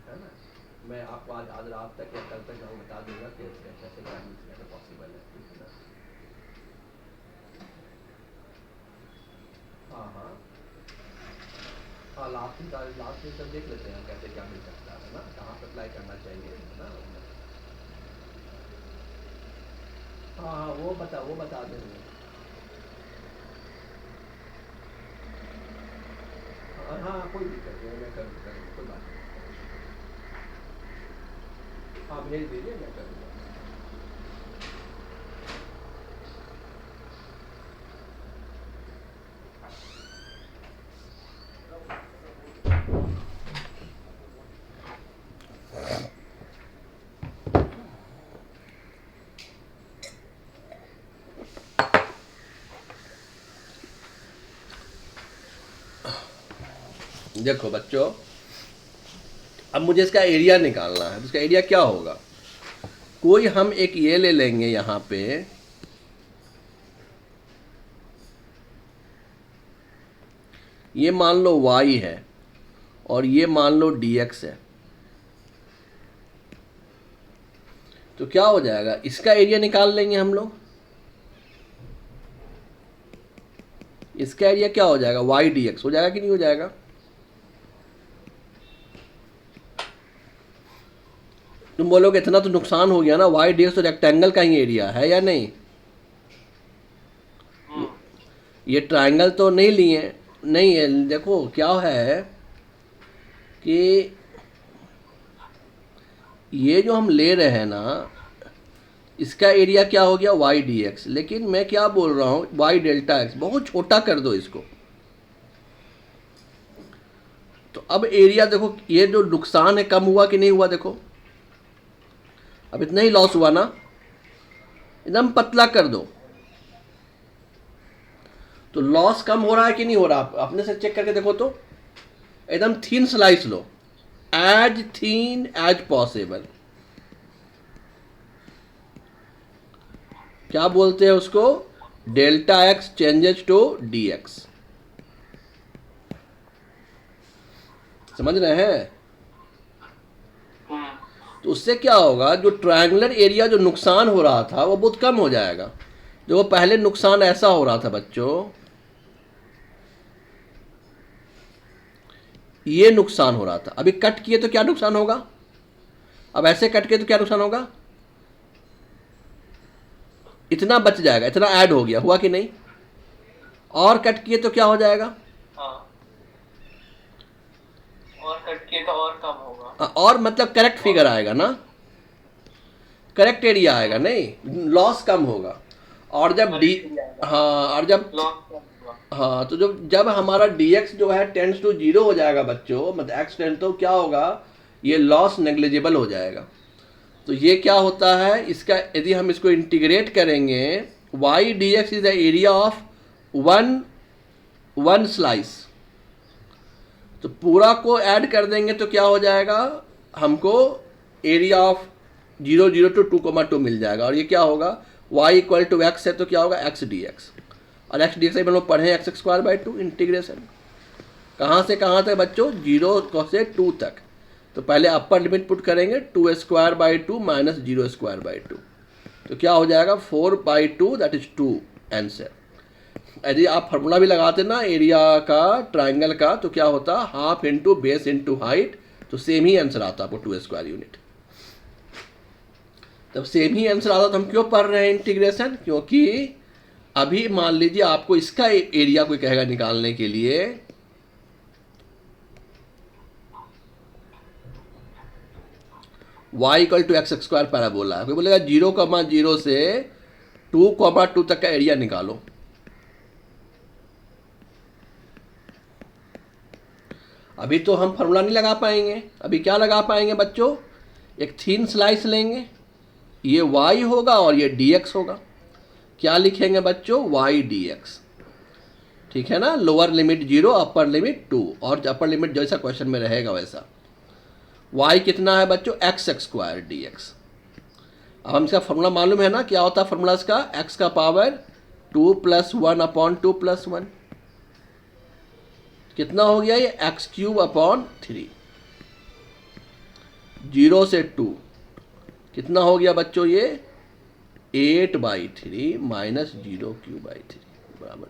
है ना? मैं आपको आज रात तक या कल तक बता दूंगा कि कैसे कैसे पॉसिबल है, ठीक है ना? हाँ हाँ हाँ, लास्ट में सब देख लेते हैं कैसे क्या मिल सकता है ना, कहाँ पर अप्लाई करना चाहिए, है ना? हाँ हाँ वो बता देंगे। हाँ कोई दिक्कत नहीं, मैं करूँगा, कोई बात नहीं। हाँ भेज दीजिए, मैं करूँगा। देखो बच्चों, अब मुझे इसका एरिया निकालना है, तो इसका एरिया क्या होगा? कोई हम एक ये ले लेंगे यहाँ पे, ये मान लो y है और ये मान लो dx है, तो क्या हो जाएगा? इसका एरिया निकाल लेंगे हम लोग। इसका एरिया क्या हो जाएगा? y dx हो जाएगा कि नहीं हो जाएगा? तुम बोलोगे इतना तो नुकसान हो गया ना, y dx तो रेक्टेंगल का ही एरिया है या नहीं? ये ट्रायंगल तो नहीं लिए, नहीं है। देखो क्या है कि ये जो हम ले रहे हैं ना, इसका एरिया क्या हो गया? y dx, लेकिन मैं क्या बोल रहा हूँ, y डेल्टा x, बहुत छोटा कर दो इसको। तो अब एरिया देखो, ये जो नुकसान है कम हुआ कि नहीं हुआ? देखो अब इतना ही लॉस हुआ ना, एकदम पतला कर दो तो लॉस कम हो रहा है कि नहीं हो रहा? आप अपने से चेक करके देखो तो, एकदम थीन स्लाइस लो, एज थीन एज पॉसिबल। क्या बोलते हैं उसको? Delta X changes to D X. समझ रहे हैं? तो उससे क्या होगा, जो ट्रायंगुलर एरिया जो नुकसान हो रहा था वो बहुत कम हो जाएगा। जो वो पहले नुकसान ऐसा हो रहा था बच्चों, ये नुकसान हो रहा था, अभी कट किए तो क्या नुकसान होगा, अब ऐसे कट किए तो क्या नुकसान होगा, इतना बच जाएगा, इतना ऐड हो गया, हुआ कि नहीं। और कट किए तो क्या हो जाएगा, हाँ, और कट किए तो और कम होगा। और मतलब करेक्ट फिगर आएगा ना, करेक्ट एरिया आएगा, नहीं लॉस कम होगा। और जब डी, हाँ और जब, लॉस कम होगा। हाँ तो जब हमारा dx जो है टेंड्स टू जीरो हो जाएगा बच्चों, मतलब x टेंड, तो क्या होगा, ये लॉस नेग्लिजिबल हो जाएगा। तो ये क्या होता है, इसका यदि हम इसको इंटीग्रेट करेंगे, y dx is the area of one slice, तो पूरा को ऐड कर देंगे तो क्या हो जाएगा, हमको एरिया ऑफ 0 to 2,2 मिल जाएगा। और ये क्या होगा, y इक्वल टू एक्स है तो क्या होगा x dx, और x dx हम लोग पढ़े एक्स स्क्वायर बाई 2 इंटीग्रेशन, कहाँ से कहाँ तक बच्चों, 0 से 2 तक। तो पहले अपर लिमिट पुट करेंगे 2 square by 2 minus 0 square by 2, तो क्या हो जाएगा 4/2, दैट इज 2 आंसर। यदि आप फार्मूला भी लगाते ना एरिया का ट्राइंगल का, तो क्या होता, half into base into height, तो सेम ही आंसर आता आपको 2 स्क्वायर यूनिट। तब सेम ही आंसर आता तो हम क्यों पढ़ रहे हैं इंटीग्रेशन, क्योंकि अभी मान लीजिए आपको इसका एरिया कोई कहेगा निकालने के लिए, y equal to X square parabola है, कोई बोलेगा 0,0 से 2,2 तक का एरिया निकालो। अभी तो हम फार्मूला नहीं लगा पाएंगे, अभी क्या लगा पाएंगे बच्चों, एक थीन स्लाइस लेंगे, ये y होगा और ये dx होगा, क्या लिखेंगे बच्चों, y dx, ठीक है ना, लोअर लिमिट 0 अपर लिमिट 2, और अपर लिमिट जैसा क्वेश्चन में रहेगा वैसा। y कितना है बच्चों, x स्क्वायर dx। अब हम इसका फॉर्मूला मालूम है ना, क्या होता है फॉर्मूला इसका, x का पावर 2 + 1 अपॉन 2 + 1, कितना हो गया ये, x³/3, 0 से 2 कितना हो गया बच्चों ये, 8/3 माइनस 0³/3 बराबर।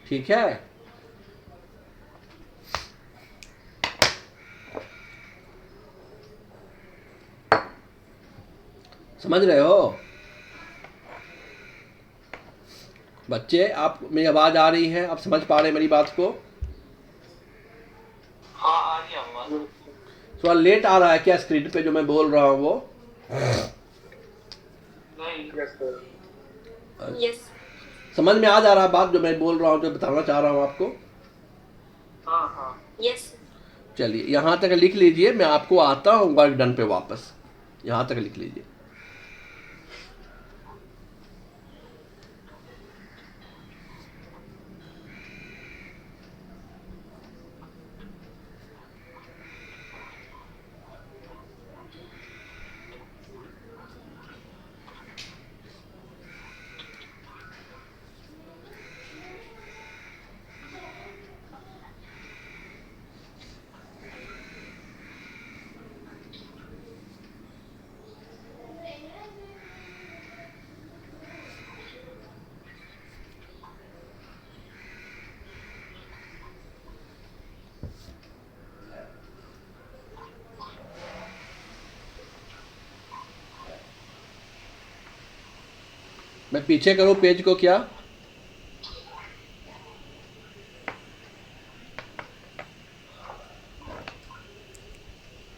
ठीक है, समझ रहे हो बच्चे, आप मेरी आवाज आ रही है, आप समझ पा रहे हैं मेरी बात को। हाँ, आ रही आवाज। थोड़ा लेट आ रहा है क्या स्क्रीन पे जो मैं बोल रहा हूँ वो, नहीं, यस सर। यस समझ में आ जा रहा है बात जो मैं बोल रहा हूँ, जो बताना चाह रहा हूँ आपको। हाँ हाँ, यस चलिए यहाँ तक लिख लीजिए, मैं आपको आता हूँ वर्क डन पे वापस, यहाँ तक लिख लीजिए। मैं पीछे करूँ पेज को क्या,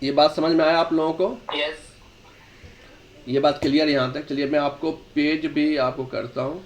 ये बात समझ में आया आप लोगों को, यस। ये बात क्लियर यहाँ तक। चलिए मैं आपको पेज भी आपको करता हूँ।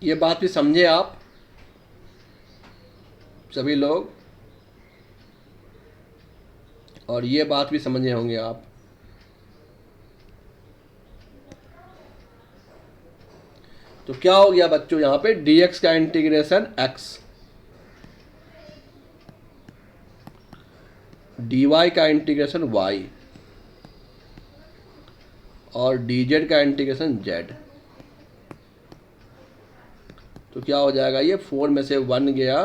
ये बात भी समझे आप सभी लोग, और ये बात भी समझे होंगे आप। तो क्या हो गया बच्चों, यहाँ पे dx का इंटीग्रेशन x, dy का इंटीग्रेशन y और dz का इंटीग्रेशन z। तो क्या हो जाएगा, ये 4 में से 1 गया,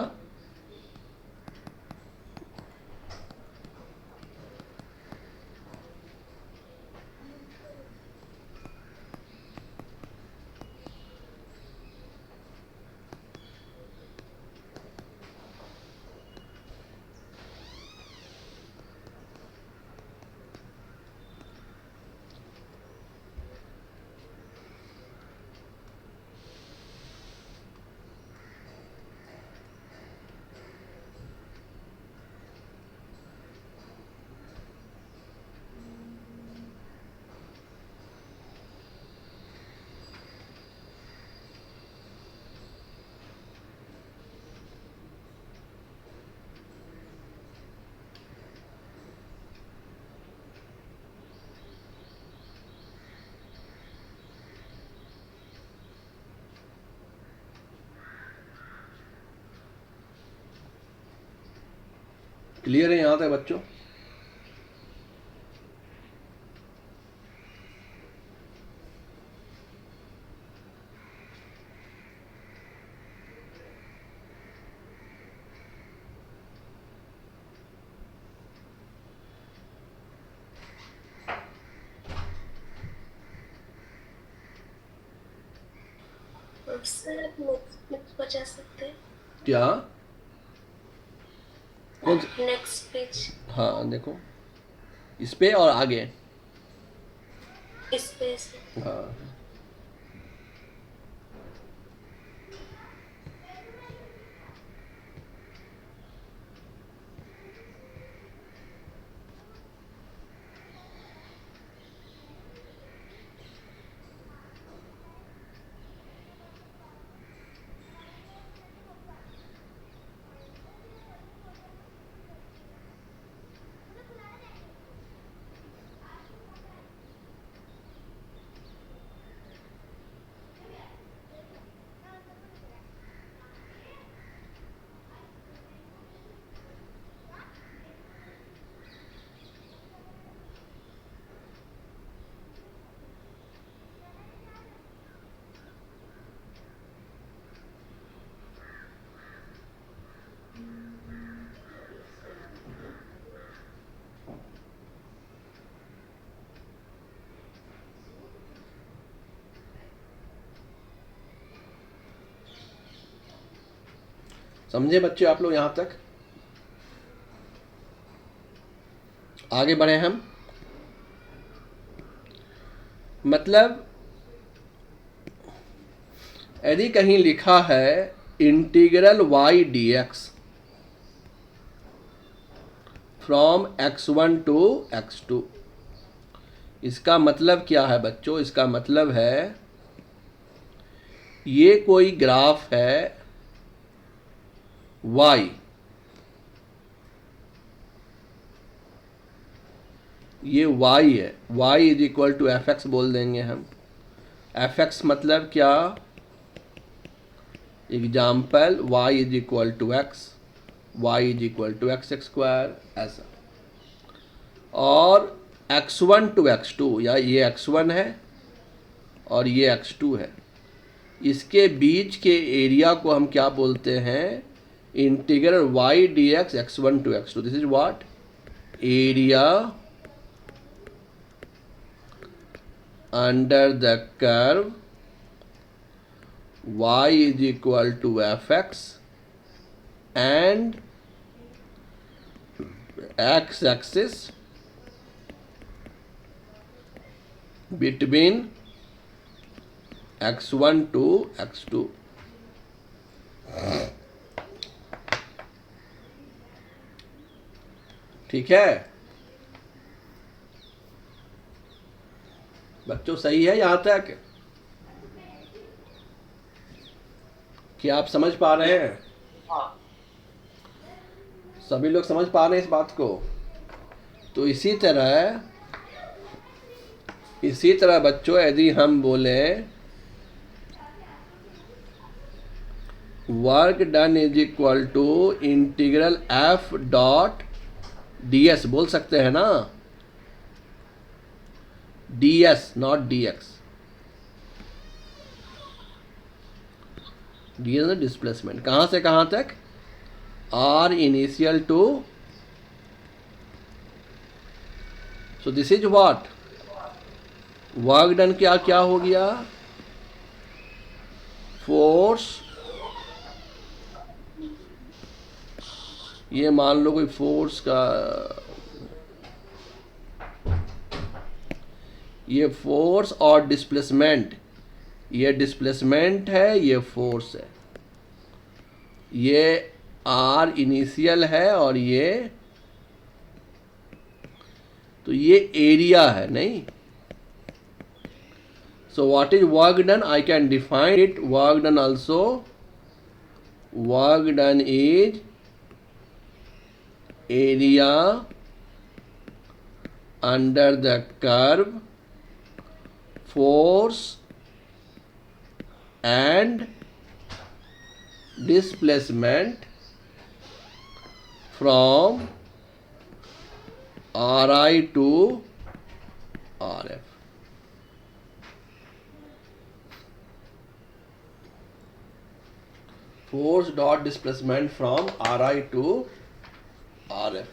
क्लियर है यहाँ तक बच्चों? सर आप नेक्स्ट पेज पर जा सकते हैं। क्या कौन सा? नेक्स्ट पेज, हाँ देखो, इस पे और आगे। इस पे से। हाँ समझे बच्चे आप लोग यहाँ तक? आगे बढ़े हम। मतलब यदि कहीं लिखा है integral y dx from x1 to x2, इसका मतलब क्या है बच्चों? इसका मतलब है ये कोई ग्राफ है y, ये y है, y is equal to F X बोल देंगे हम। एफ एक्स मतलब क्या? Example y is equal to X, y is equal to X square, ऐसा। और x1 टू x2, या ये x1 है और ये x2 है, इसके बीच के एरिया को हम क्या बोलते हैं? Integral y dx x1 to x2। This is what? Area under the curve y is equal to fx and x axis between x1 to x2। ठीक है बच्चों, सही है यहाँ तक? क्या आप समझ पा रहे हैं? हाँ सभी लोग समझ पा रहे हैं इस बात को? तो इसी तरह बच्चों, यदि हम बोले work done is equal to integral F dot ds, बोल सकते हैं ना? ds not dx। ds displacement कहां से कहां तक? r initial to, so this is what work done. क्या क्या हो गया? फोर्स, ये मान लो कोई फोर्स का, ये फोर्स और डिस्प्लेसमेंट, ये डिस्प्लेसमेंट है, ये फोर्स है, ये आर इनिशियल है और ये, तो ये एरिया है नहीं? सो what is work done? I can define it, work done also, work done is area under the curve, force and displacement from Ri to Rf. Force dot displacement from Ri to RF.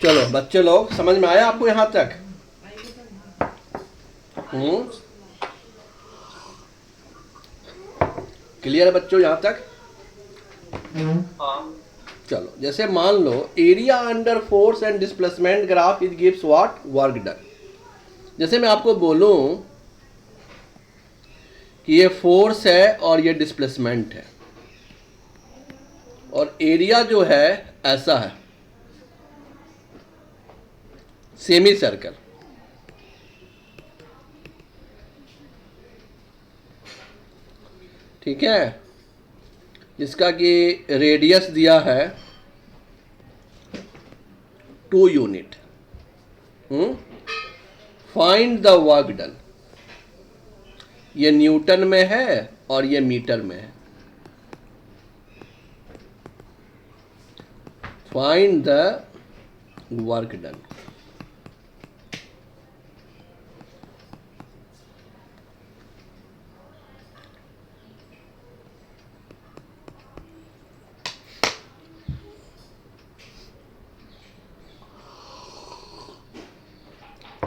चलो बच्चे लोग, समझ में आया आपको यहाँ तक? Clear है बच्चों यहाँ तक? हाँ चलो, जैसे मान लो area under force and displacement graph it gives what? Work done. जैसे मैं आपको बोलूं कि ये फोर्स है और ये डिस्प्लेसमेंट है, और एरिया जो है ऐसा है, सेमी सर्कल। ठीक है, जिसका कि रेडियस दिया है 2 unit. Find the work done. ये न्यूटन में है और ये मीटर में है। Find the work done.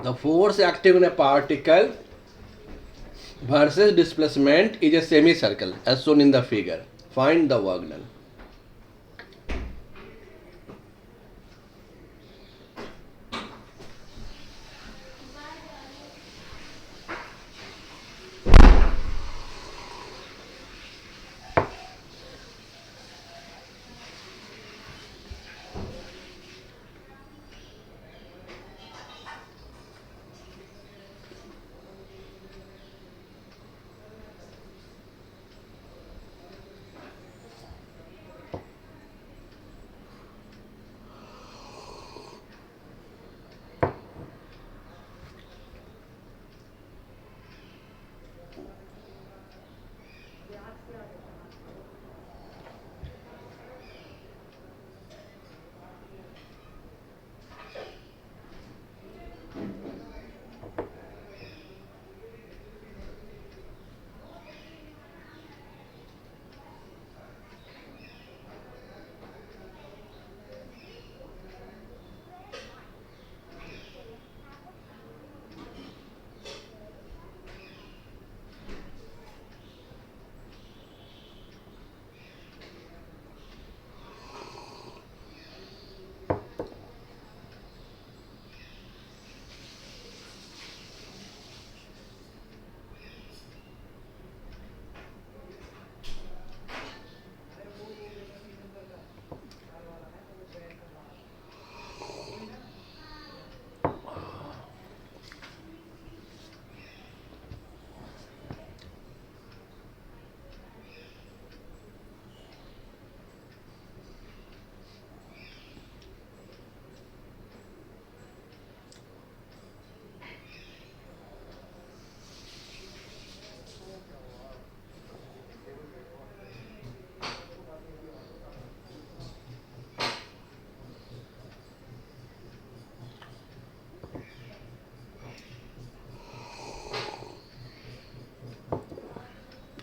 The force acting on a particle versus displacement is a semicircle as shown in the figure. Find the work done.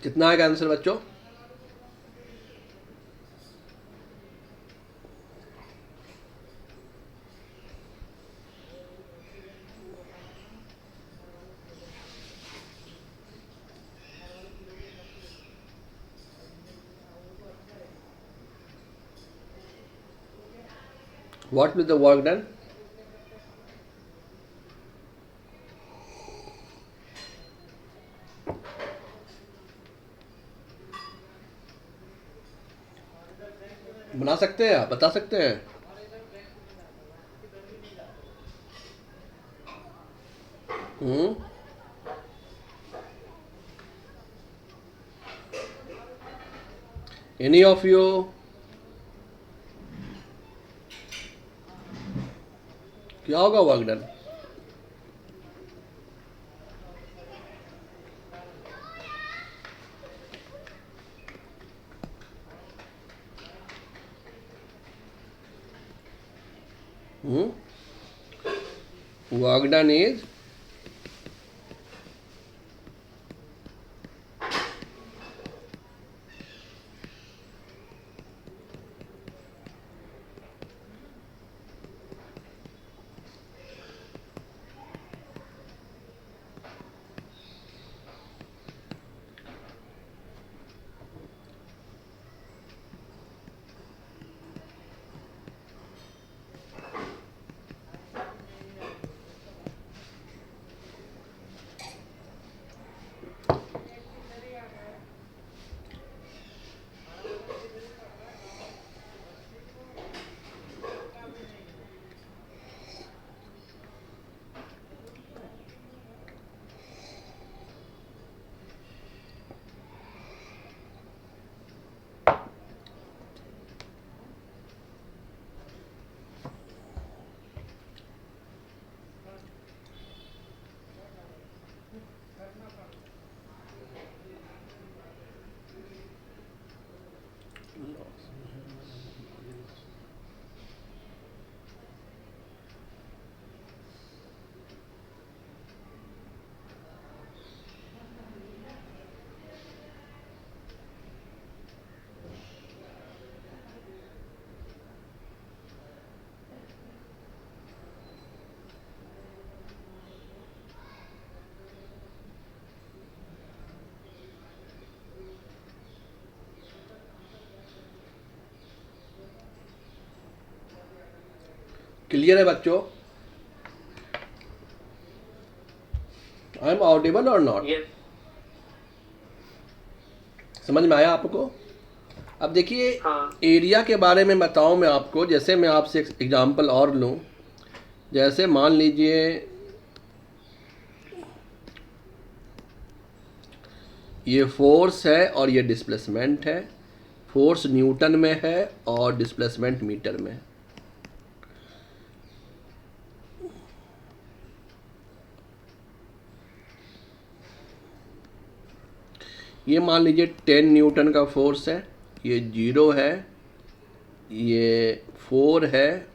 कितना आएगा answer बच्चों? What will the work done? बना सकते हैं आप, बता सकते हैं? हम्म Any of you? क्या होगा work done? Work done is clear है बच्चों? आई एम ऑडिबल और नॉट? यस समझ में आया आपको? अब देखिए, हाँ एरिया के बारे में बताऊं मैं आपको। जैसे मैं आपसे एक एग्जांपल और लूं, जैसे मान लीजिए ये फोर्स है और ये डिस्प्लेसमेंट है। फोर्स न्यूटन में है और डिस्प्लेसमेंट मीटर में है। ये मान लीजिए 10 न्यूटन का फोर्स है, ये 0 है, ये 4 है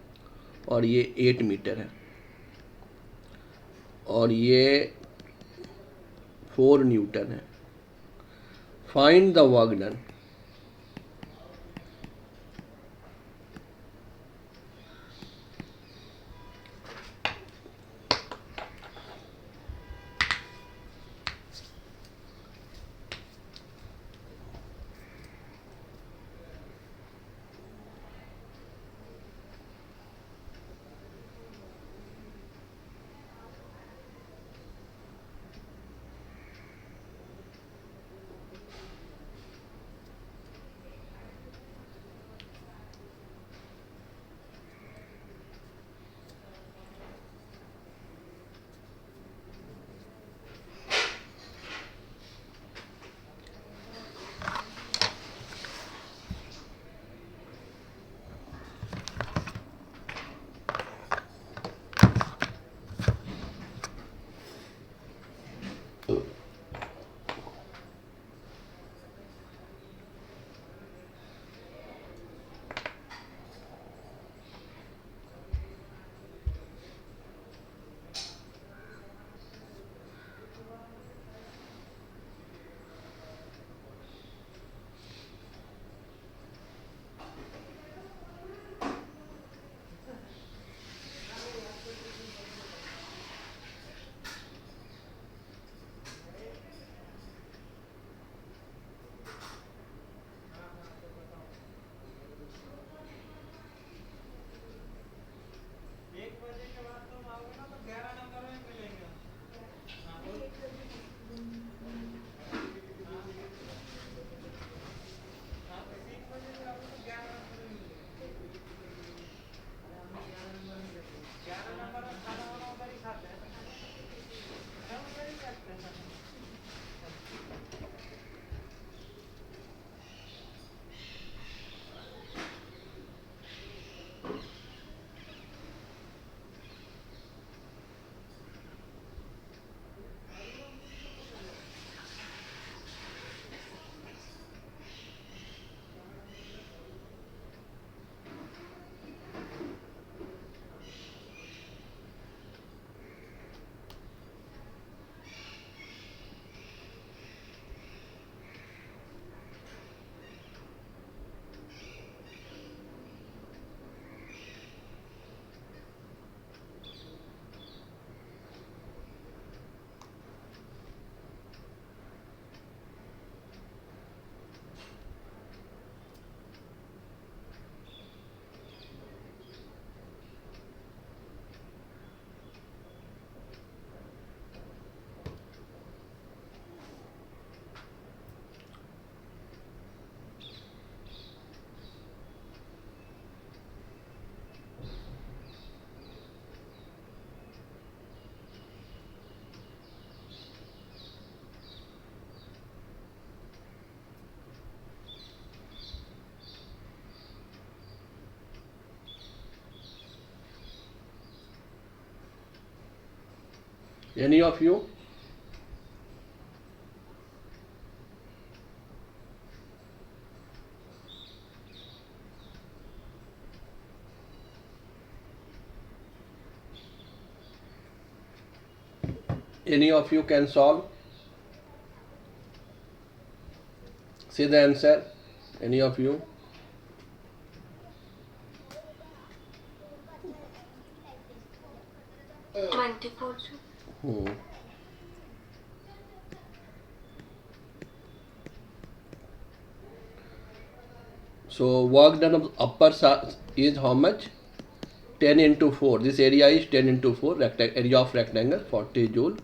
और ये 8 मीटर है, और ये 4 न्यूटन है। Find the work done. Any of you? Any of you can solve? Say the answer. Any of you? Hmm. 24 Joule. Hmm. So work done of upper is how much? 10 into 4. This area is 10 into 4. Area of rectangle 40 joule.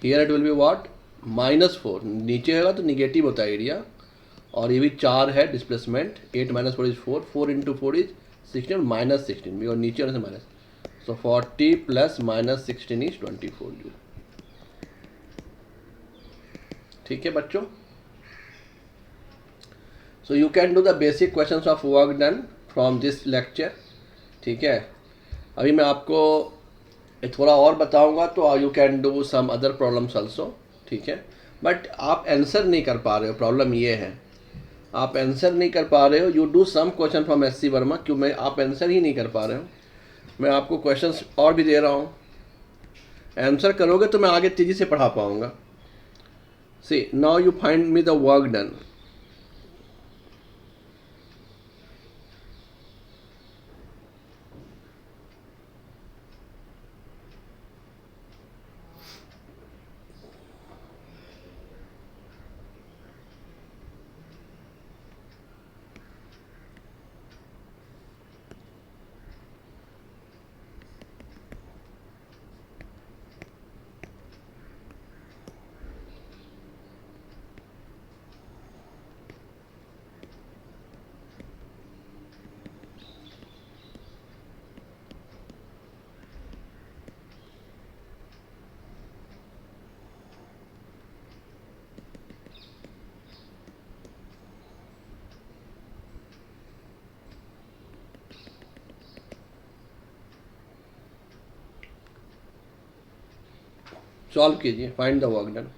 Here it will be what? -4. नीचे होगा तो negative होता है area, और ये भी 4 है displacement. 8 - 4 is 4. 4 into 4 is 16 - 16 और नीचे होने से minus. So 40 plus -16 is 24 joule. ठीक है बच्चों. So you can do the basic questions of work done from this lecture. ठीक है. अभी मैं आपको थोड़ा और बताऊंगा तो you can do some other problems also. ठीक है. बट आप आंसर नहीं कर पा रहे हो, प्रॉब्लम ये है आप आंसर नहीं कर पा रहे हो. You do some question from SC Verma. क्यों? मैं आप आंसर ही नहीं कर पा रहे हो. मैं आपको क्वेश्चंस और भी दे रहा हूँ. आंसर करोगे तो मैं आगे तेज़ी से पढ़ा पाऊँगा. See now you find me the work done. Solve कीजिए. Find the work done.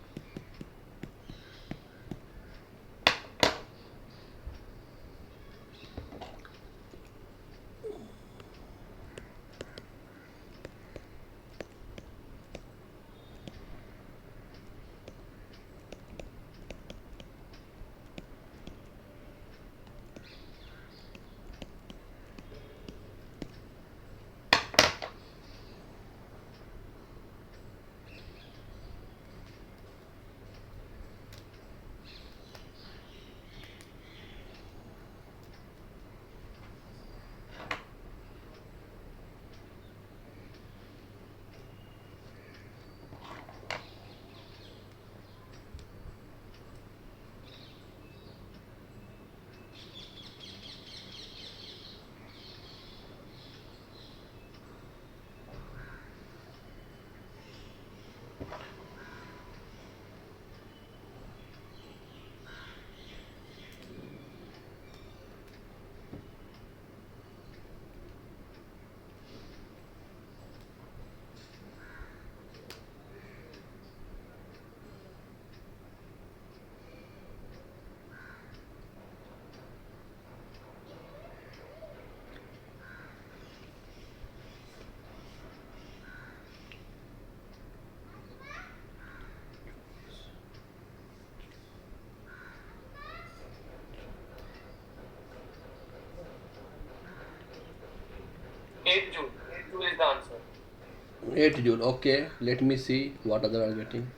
Eight June. 8 June is the answer. 8 joule. Okay, let me see what other are getting.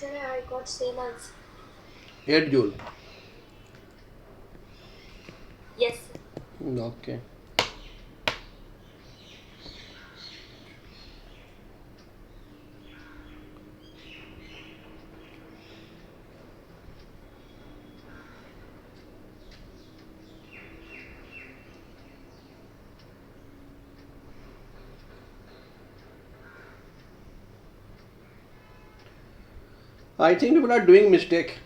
Sir, I got same answer. 8 joule. Yes, sir. Okay. I think people are doing mistake.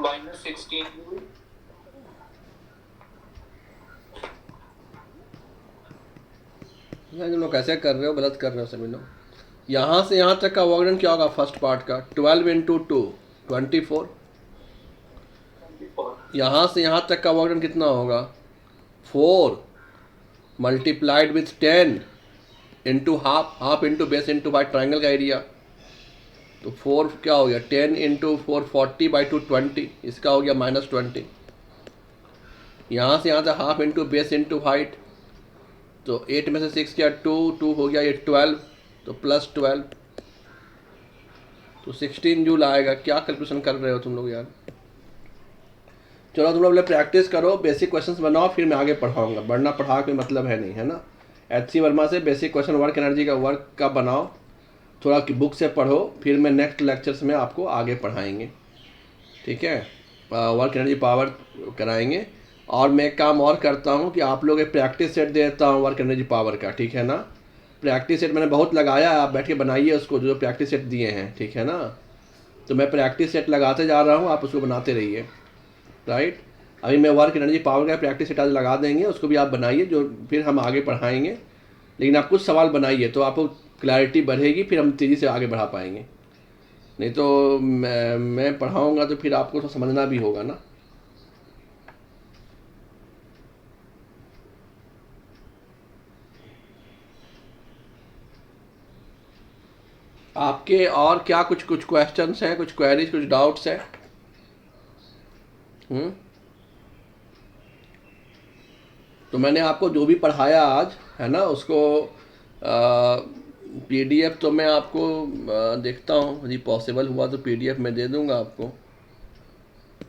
minus 16 joule. तुम लोग कैसे कर रहे हो, गलत कर रहे हो सभी लोग. यहाँ से यहाँ तक का वर्क डन क्या होगा फर्स्ट पार्ट का? 12 इंटू 2 24. 24. यहाँ से यहाँ तक का वर्क डन कितना होगा? 4 multiplied with 10 into half, half into base into by triangle का एरिया. तो 4 क्या हो गया? 10 इंटू 4 40/2 20. इसका हो गया -20. यहाँ से यहाँ तक half into base into height. तो 8 में से 6 क्या? 2 हो गया, ये 12. तो +12. तो 16 जूल आएगा. क्या कैलकुलेशन कर रहे हो तुम लोग यार? चलो तुम लोग पहले प्रैक्टिस करो, बेसिक क्वेश्चंस बनाओ, फिर मैं आगे पढ़ाऊंगा. बढ़ना पढ़ा कोई मतलब है नहीं, है ना. HC वर्मा से बेसिक क्वेश्चन वर्क एनर्जी का वर्क का बनाओ, थोड़ा बुक से पढ़ो, फिर मैं नेक्स्ट लेक्चर्स में आपको आगे पढ़ाएंगे. ठीक है, वर्क एनर्जी पावर कराएंगे. और मैं एक काम और करता हूँ कि आप लोग एक प्रैक्टिस सेट दे देता हूँ वर्क एनर्जी पावर का. ठीक है ना. प्रैक्टिस सेट मैंने बहुत लगाया है, आप बैठ के बनाइए उसको, जो प्रैक्टिस सेट दिए हैं. ठीक है ना. तो मैं प्रैक्टिस सेट लगाते जा रहा हूँ, आप उसको बनाते रहिए. राइट. अभी मैं वर्क एनर्जी पावर का प्रैक्टिस सेट आज लगा देंगे, उसको भी आप बनाइए, जो फिर हम आगे पढ़ाएंगे. लेकिन आप कुछ सवाल बनाइए तो आपको क्लैरिटी बढ़ेगी, फिर हम तेज़ी से आगे बढ़ा पाएंगे. नहीं तो मैं पढ़ाऊँगा तो फिर आपको तो समझना भी होगा ना. आपके और क्या कुछ क्वेश्चंस हैं, कुछ क्वेरीज, कुछ डाउट्स हैं? तो मैंने आपको जो भी पढ़ाया आज, है ना, उसको PDF तो मैं आपको देखता हूँ, यदि पॉसिबल हुआ तो PDF मैं दे दूँगा आपको.